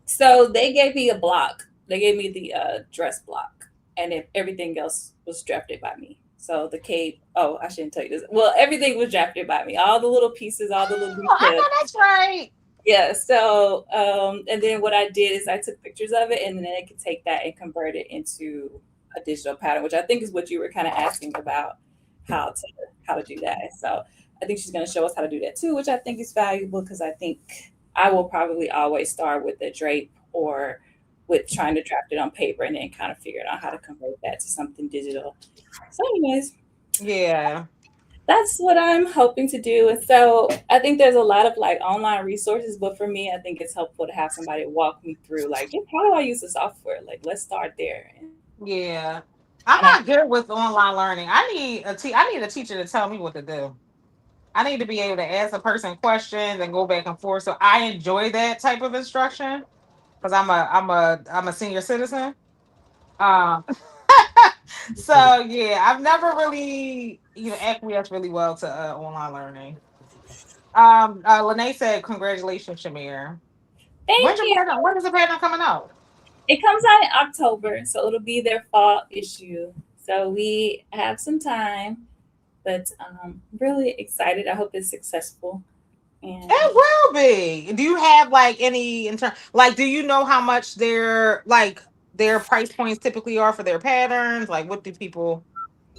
[SPEAKER 1] So they gave me a block. They gave me the dress block, and everything else was drafted by me. So the cape. Oh, I shouldn't tell you this. Well, everything was drafted by me. All the little pieces, all the little details.
[SPEAKER 2] I know that's right.
[SPEAKER 1] Yeah. So, and then what I did is I took pictures of it, and then I could take that and convert it into a digital pattern, which I think is what you were kind of asking about how to how to do that. So I think she's going to show us how to do that too, which I think is valuable because I think I will probably always start with the drape or with trying to draft it on paper and then kind of figure out how to convert that to something digital. So, anyways,
[SPEAKER 2] Yeah.
[SPEAKER 1] that's what I'm hoping to do. And so I think there's a lot of like online resources, but for me, I think it's helpful to have somebody walk me through like, just how do I use the software? Like, let's start there.
[SPEAKER 2] Yeah. I'm
[SPEAKER 1] And I
[SPEAKER 2] not good with online learning. I need a teacher to tell me what to do. I need to be able to ask a person questions and go back and forth. So I enjoy that type of instruction because I'm a senior citizen. Um, so yeah, I've never really acquiesced really well to online learning. Lene said, "Congratulations, Shamir.
[SPEAKER 1] thank you.
[SPEAKER 2] When is the pattern coming out?"
[SPEAKER 1] It comes out in October, so it'll be their fall issue. So we have some time, but really excited. I hope it's successful. And
[SPEAKER 2] It will be. Do you have like any like? Do you know how much their price points typically are for their patterns? Like, what do people?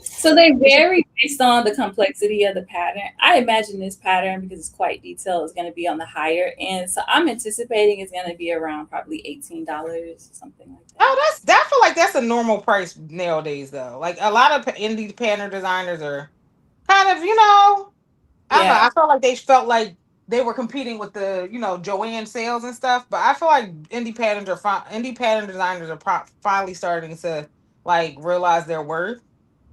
[SPEAKER 1] so they vary based on the complexity of the pattern. I imagine this pattern, because it's quite detailed, is going to be on the higher end. So I'm anticipating it's going to be around probably $18, something like that.
[SPEAKER 2] Oh, I feel like that's a normal price nowadays, though. Like a lot of indie pattern designers are kind of, I don't know.
[SPEAKER 1] Yeah,
[SPEAKER 2] I felt like they felt like they were competing with the, Joanne sales and stuff. But I feel like indie pattern designers are finally starting to like realize their worth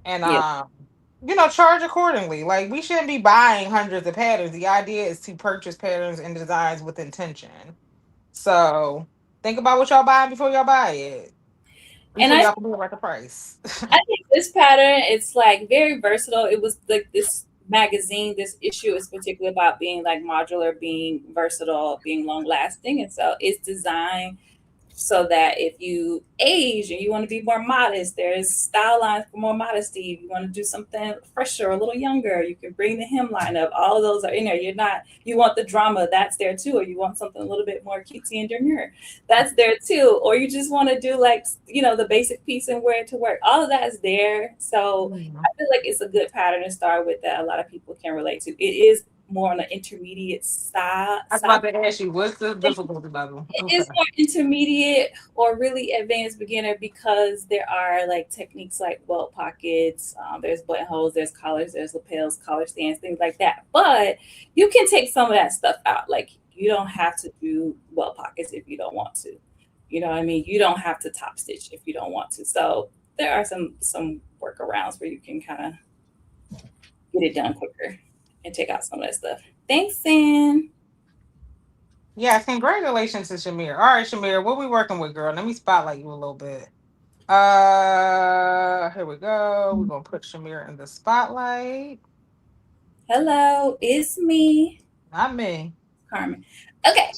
[SPEAKER 2] and
[SPEAKER 1] yeah.
[SPEAKER 2] charge accordingly. Like we shouldn't be buying hundreds of patterns. The idea is to purchase patterns and designs with intention. So think about what y'all buying before y'all buy it.
[SPEAKER 1] And
[SPEAKER 2] Before y'all can about the price.
[SPEAKER 1] I think this pattern, it's like very versatile. It was like this magazine, this issue is particularly about being like modular, being versatile, being long lasting. And so it's designed so that if you age and you want to be more modest, there's style lines for more modesty. If you want to do something fresher, a little younger, you can bring the hemline up. All of those are in there. You want the drama, that's there too. Or you want something a little bit more cutesy and demure, that's there too. Or you just want to do like, the basic piece and wear it to work. All of that is there. So I feel like it's a good pattern to start with that a lot of people can relate to. It is more on an intermediate style.
[SPEAKER 2] I was about to ask you, what's the difficulty level?
[SPEAKER 1] It
[SPEAKER 2] Okay.
[SPEAKER 1] is more intermediate or really advanced beginner because there are like techniques like welt pockets, there's buttonholes, there's collars, there's lapels, collar stands, things like that. But you can take some of that stuff out. Like you don't have to do welt pockets if you don't want to. You know what I mean? You don't have to top stitch if you don't want to. So there are some workarounds where you can kind of get it done quicker and take out some of that stuff. Thanks, Sam.
[SPEAKER 2] Yeah, congratulations to Shamir. All right, Shamir, what we working with, girl? Let me spotlight you a little bit. Here we go. We're gonna put Shamir in the spotlight.
[SPEAKER 1] Hello, it's me,
[SPEAKER 2] Not me.
[SPEAKER 1] Carmen. Okay.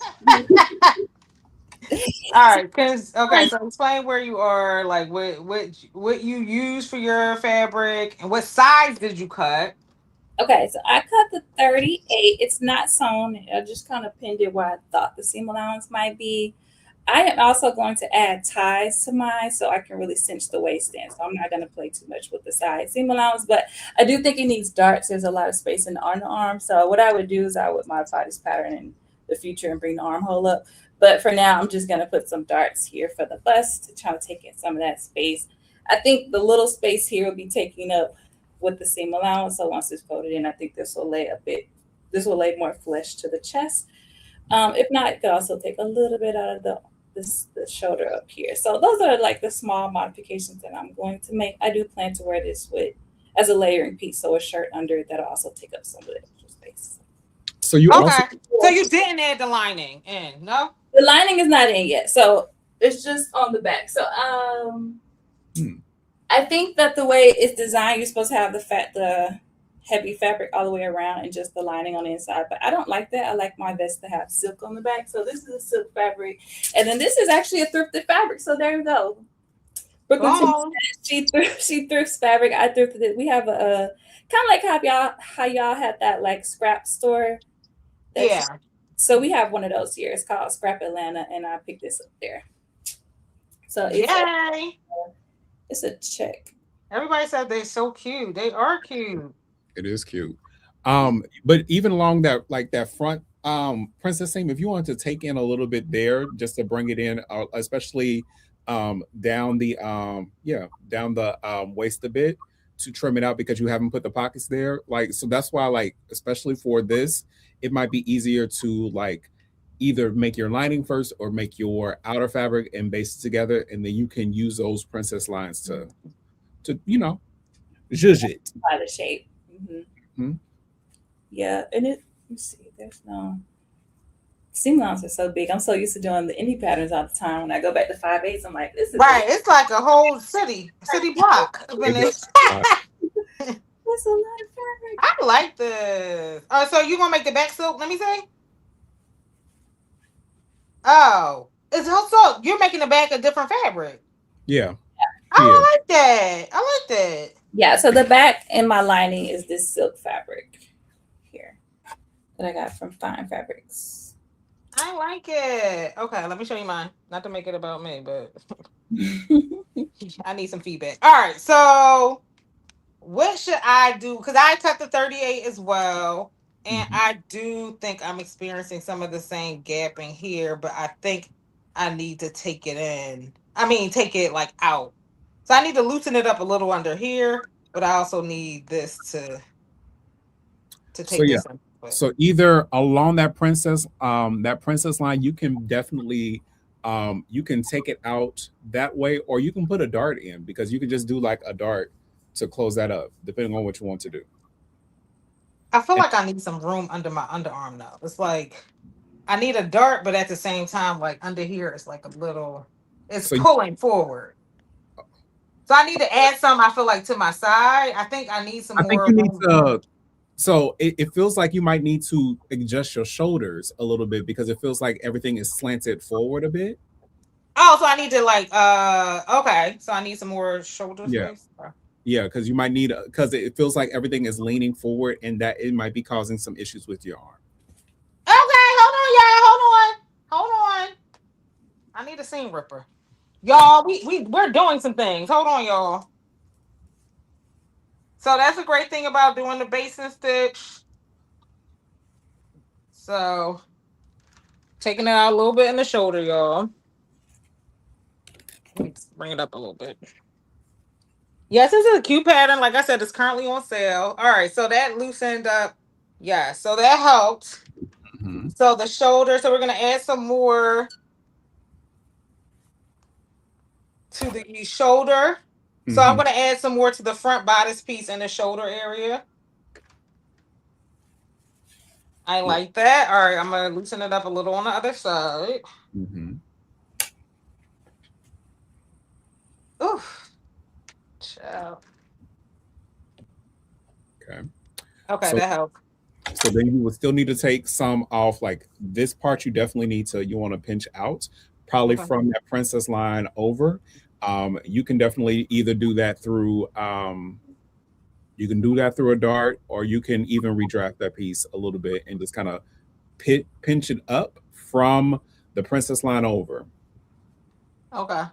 [SPEAKER 2] All right, so explain where you are, like what you use for your fabric and what size did you cut?
[SPEAKER 1] Okay, so I cut the 38. It's not sewn. I just kind of pinned it where I thought the seam allowance might be. I am also going to add ties to mine so I can really cinch the waistband. So I'm not going to play too much with the side seam allowance, but I do think it needs darts. There's a lot of space in the underarm. So what I would do is I would modify this pattern in the future and bring the armhole up. But for now, I'm just going to put some darts here for the bust to try to take in some of that space. I think the little space here will be taking up with the seam allowance. So once it's folded in, I think this will lay more flesh to the chest. If not, it could also take a little bit out of the shoulder up here. So those are like the small modifications that I'm going to make. I do plan to wear this as a layering piece, so a shirt under it that'll also take up some of the extra space.
[SPEAKER 3] So you also
[SPEAKER 2] Okay. So you didn't add the lining in, no?
[SPEAKER 1] The lining is not in yet, so it's just on the back. So I think that the way it's designed, you're supposed to have the heavy fabric all the way around and just the lining on the inside. But I don't like that. I like my vest to have silk on the back. So this is a silk fabric. And then this is actually a thrifted fabric. So there you go. Brooklyn, she thrifts fabric. I thrifted it. We have a kind of like how y'all had that like scrap store.
[SPEAKER 2] Yeah.
[SPEAKER 1] So we have one of those here. It's called Scrap Atlanta, and I picked this up there. So
[SPEAKER 2] Yay!
[SPEAKER 1] It's a check.
[SPEAKER 2] Everybody said they're so cute. They are cute.
[SPEAKER 3] It is cute. But even along that, like that front princess seam, if you want to take in a little bit there just to bring it in, especially down the down the waist a bit to trim it out because you haven't put the pockets there. Like, so that's why, like, especially for this, it might be easier to like either make your lining first or make your outer fabric and base it together, and then you can use those princess lines to zhuzh it.
[SPEAKER 1] By the shape. Yeah, and let's see, there's no seam lines are so big. I'm so used to doing the indie patterns all the time. When I go back to 5/8, I'm like, this is
[SPEAKER 2] right. It's like a whole city block.
[SPEAKER 1] That's a lot of fabric.
[SPEAKER 2] I like this. Oh, so you gonna make the back silk? Let me see. Oh, it's also you're making the back a different fabric.
[SPEAKER 3] Yeah.
[SPEAKER 2] Oh, I like that. I like that.
[SPEAKER 1] Yeah, so the back and my lining is this silk fabric here that I got from Fine Fabrics.
[SPEAKER 2] I like it. Okay, let me show you mine. Not to make it about me, but I need some feedback. All right, so what should I do? Because I cut the 38 as well. And I do think I'm experiencing some of the same gapping here, but I think I need to take it in. I mean, take it like out. So I need to loosen it up a little under here, but I also need this to take this in.
[SPEAKER 3] So either along that princess line, you can definitely you can take it out that way, or you can put a dart in, because you can just do like a dart to close that up, depending on what you want to do.
[SPEAKER 2] I feel like I need some room under my underarm now. It's like I need a dart, but at the same time, like under here, it's like a little, it's pulling forward. So I need to add some, I feel like, to my side. I think I need some more.
[SPEAKER 3] I think you need to, so it feels like you might need to adjust your shoulders a little bit, because it feels like everything is slanted forward a bit.
[SPEAKER 2] Oh, so I need to like, okay. So I need some more shoulder space.
[SPEAKER 3] Yeah, because you might need, because it feels like everything is leaning forward, and that it might be causing some issues with your arm.
[SPEAKER 2] Okay, hold on, y'all. Hold on. I need a seam ripper. Y'all, we're doing some things. Hold on, y'all. So that's a great thing about doing the basting stitch. So taking it out a little bit in the shoulder, y'all. Let me bring it up a little bit. Yes, this is a cute pattern. Like I said, it's currently on sale. All right, so that loosened up. Yeah, so that helped. So the shoulder, so we're going to add some more to the shoulder. So I'm going to add some more to the front bodice piece in the shoulder area. I like that. All right, I'm going to loosen it up a little on the other side. Oof. Ciao. Okay, so that helped.
[SPEAKER 3] So then you would still need to take some off, like this part. You definitely need to, you want to pinch out, probably from that princess line over. You can definitely either do that through a dart, or you can even redraft that piece a little bit and just kind of pinch it up from the princess line over.
[SPEAKER 2] Okay.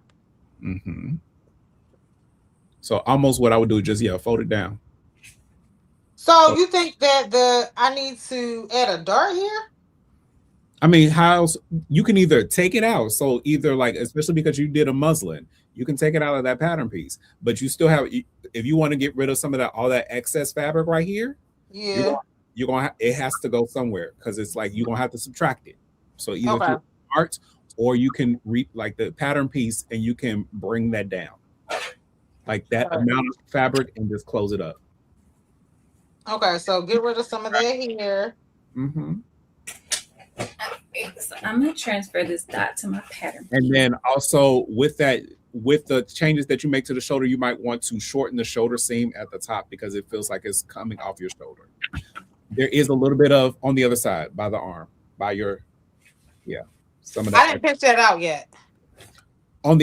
[SPEAKER 3] So almost what I would do is just fold it down.
[SPEAKER 2] So you think that I need to add a dart here?
[SPEAKER 3] I mean, how else? You can either take it out. So either, like, especially because you did a muslin, you can take it out of that pattern piece, but you still have, if you want to get rid of some of that, all that excess fabric right here, you're gonna it has to go somewhere, because it's like you're gonna have to subtract it. So either through art, or you can like the pattern piece, and you can bring that down, like that amount of fabric, and just close it up.
[SPEAKER 2] Okay, so get rid of some of that here.
[SPEAKER 1] So I'm gonna transfer this dot to my pattern.
[SPEAKER 3] And then also with that, with the changes that you make to the shoulder, you might want to shorten the shoulder seam at the top, because it feels like it's coming off your shoulder. There is a little bit of on the other side by the arm, by your some of that.
[SPEAKER 2] I didn't pinch that out yet.
[SPEAKER 3] On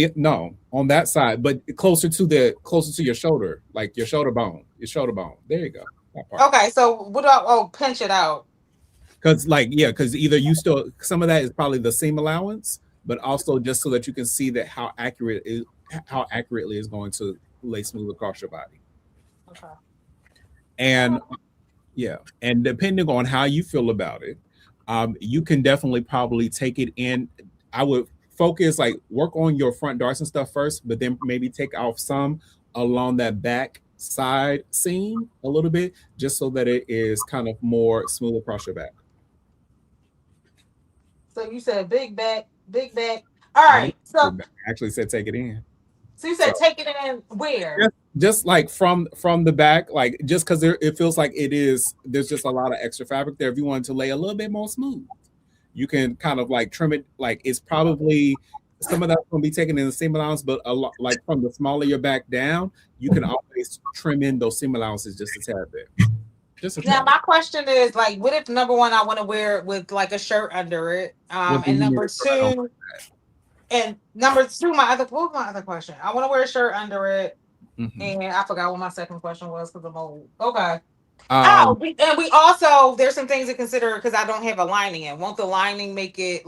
[SPEAKER 3] that side, but closer to your shoulder, like your shoulder bone. There you go.
[SPEAKER 2] Okay, so what do I pinch it out?
[SPEAKER 3] Because because either you still some of that is probably the seam allowance, but also just so that you can see that how accurately is going to lay smooth across your body.
[SPEAKER 2] Okay.
[SPEAKER 3] And yeah, and depending on how you feel about it, you can definitely probably take it in. I would focus work on your front darts and stuff first, but then maybe take off some along that back side seam a little bit, just so that it is kind of more smooth across your back.
[SPEAKER 2] So you said big back, big back. All
[SPEAKER 3] I didn't
[SPEAKER 2] right.
[SPEAKER 3] say
[SPEAKER 2] So
[SPEAKER 3] back. I actually said take it in.
[SPEAKER 2] you
[SPEAKER 3] So
[SPEAKER 2] said take it in where?
[SPEAKER 3] just like from the back, like just because it feels like there's just a lot of extra fabric there. If you want to lay a little bit more smooth, you can kind of trim it. Like it's probably some of that's going to be taken in the seam allowance, but a lot like from the smaller your back down, you can always trim in those seam allowances just a tad bit. Just a
[SPEAKER 2] Now
[SPEAKER 3] tad.
[SPEAKER 2] my question is what if number one I want to wear it with a shirt under it,
[SPEAKER 3] Well, then
[SPEAKER 2] and
[SPEAKER 3] you need
[SPEAKER 2] number
[SPEAKER 3] to try it on.
[SPEAKER 2] two, what was my other question? I want to wear a shirt under it,
[SPEAKER 3] Mhm.
[SPEAKER 2] and I forgot what my second question was because I'm old. Okay.
[SPEAKER 3] Um,
[SPEAKER 2] Oh, and we also there's some things to consider because I don't have a lining in. Won't the lining make it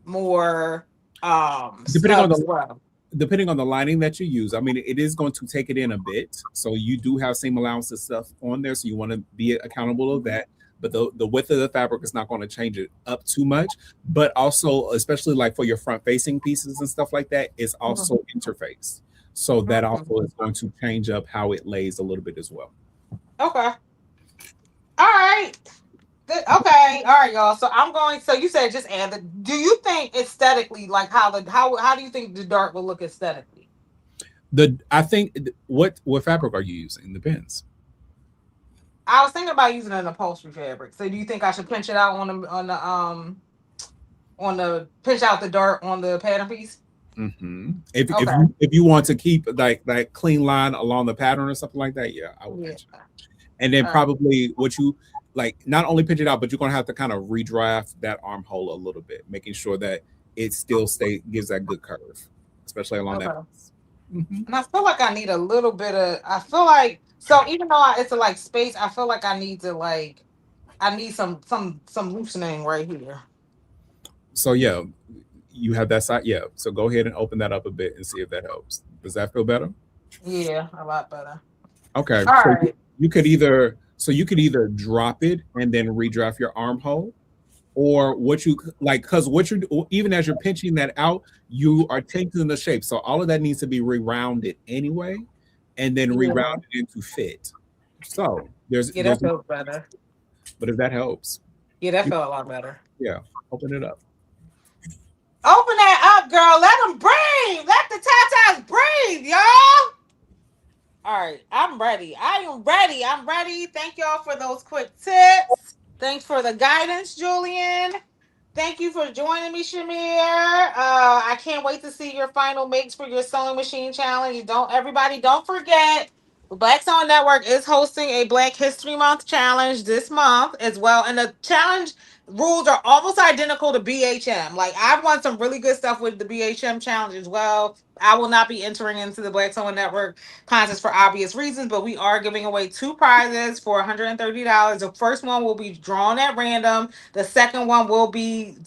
[SPEAKER 2] more
[SPEAKER 3] depending on
[SPEAKER 2] snug
[SPEAKER 3] the
[SPEAKER 2] as well?
[SPEAKER 3] depending on the lining that you use, I mean, it is going to take it in a bit. So you do have seam allowances stuff on there, so you want to be accountable of that. But the width of the fabric is not going to change it up too much. But also, especially for your front facing pieces and stuff like that, it's also interfaced. So that also is going to change up how it lays a little bit as well.
[SPEAKER 2] Okay. All right. Good. Okay. All right, y'all. So I'm going. So you said just add the. Do you think aesthetically, how do you think the dart will look aesthetically?
[SPEAKER 3] I think what fabric are you using? Depends.
[SPEAKER 2] I was thinking about using an upholstery fabric. So do you think I should pinch it out on the pinch out the dart on the pattern piece?
[SPEAKER 3] Mm-hmm. If
[SPEAKER 2] Okay.
[SPEAKER 3] if you want to keep that clean line along the pattern or something like that, yeah, I would pinch it. And then probably what you not only pinch it out, but you're gonna have to kind of redraft that armhole a little bit, making sure that it still gives that good curve, especially along that.
[SPEAKER 2] And I feel like I need a little bit of. I feel like so even though it's a space, I feel like I need to I need some loosening right here.
[SPEAKER 3] So yeah, you have that side. Yeah. So go ahead and open that up a bit and see if that helps. Does that feel better?
[SPEAKER 2] Yeah, a lot better.
[SPEAKER 3] Okay.
[SPEAKER 2] All
[SPEAKER 3] So
[SPEAKER 2] right.
[SPEAKER 3] you could either drop it and then redraft your armhole, or what you because what you're even as you're pinching that out, you are taking the shape. So all of that needs to be re-rounded anyway, and then re-rounded into fit. So there's
[SPEAKER 2] that feels better.
[SPEAKER 3] But if that helps,
[SPEAKER 2] that felt a lot better.
[SPEAKER 3] Yeah, open it up.
[SPEAKER 2] Open that up, girl. Let them breathe. Let the tatas breathe, y'all. All right, I'm ready. I am ready. I'm ready. Thank y'all for those quick tips. Thanks for the guidance, Julian. Thank you for joining me, Shamir. I can't wait to see your final makes for your sewing machine challenge. Don't forget, Black Sewing Network is hosting a Black History Month challenge this month as well. And the challenge rules are almost identical to BHM. I want some really good stuff with the BHM challenge as well. I will not be entering into the Black Sewing Network contest for obvious reasons, but we are giving away 2 prizes for $130. The first one will be drawn at random. The second one will be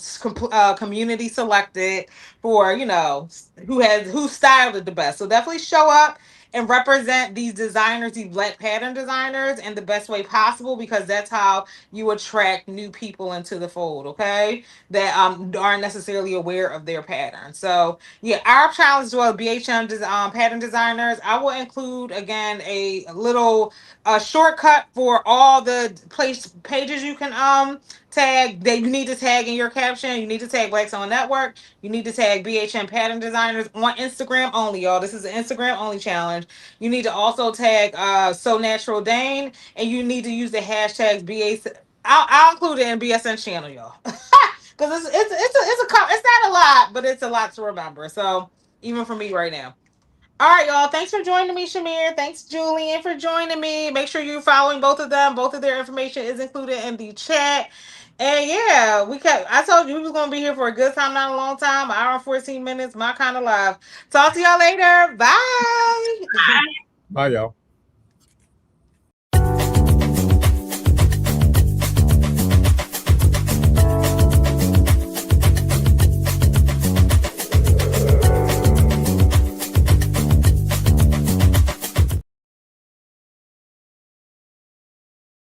[SPEAKER 2] community selected for who styled it the best. So definitely show up and represent these designers, these Black pattern designers, in the best way possible, because that's how you attract new people into the fold. Okay, that aren't necessarily aware of their pattern. So yeah, our challenge as well, BHM pattern designers. I will include again a little shortcut for all the pages you can tag that you need to tag in your caption. You need to tag Black Sewing Network. You need to tag BHM pattern designers on Instagram only, y'all. This is an Instagram only challenge. You need to also tag So Natural Dane, and you need to use the hashtags BA. I'll include it in BSN channel, y'all. Because it's not a lot, but it's a lot to remember. So even for me right now. All right, y'all. Thanks for joining me, Shamir. Thanks, Julian, for joining me. Make sure you're following both of them. Both of their information is included in the chat. And yeah, I told you we was gonna be here for a good time, not a long time. An hour and 14 minutes, my kind of live. Talk to y'all later. Bye.
[SPEAKER 3] Bye, y'all.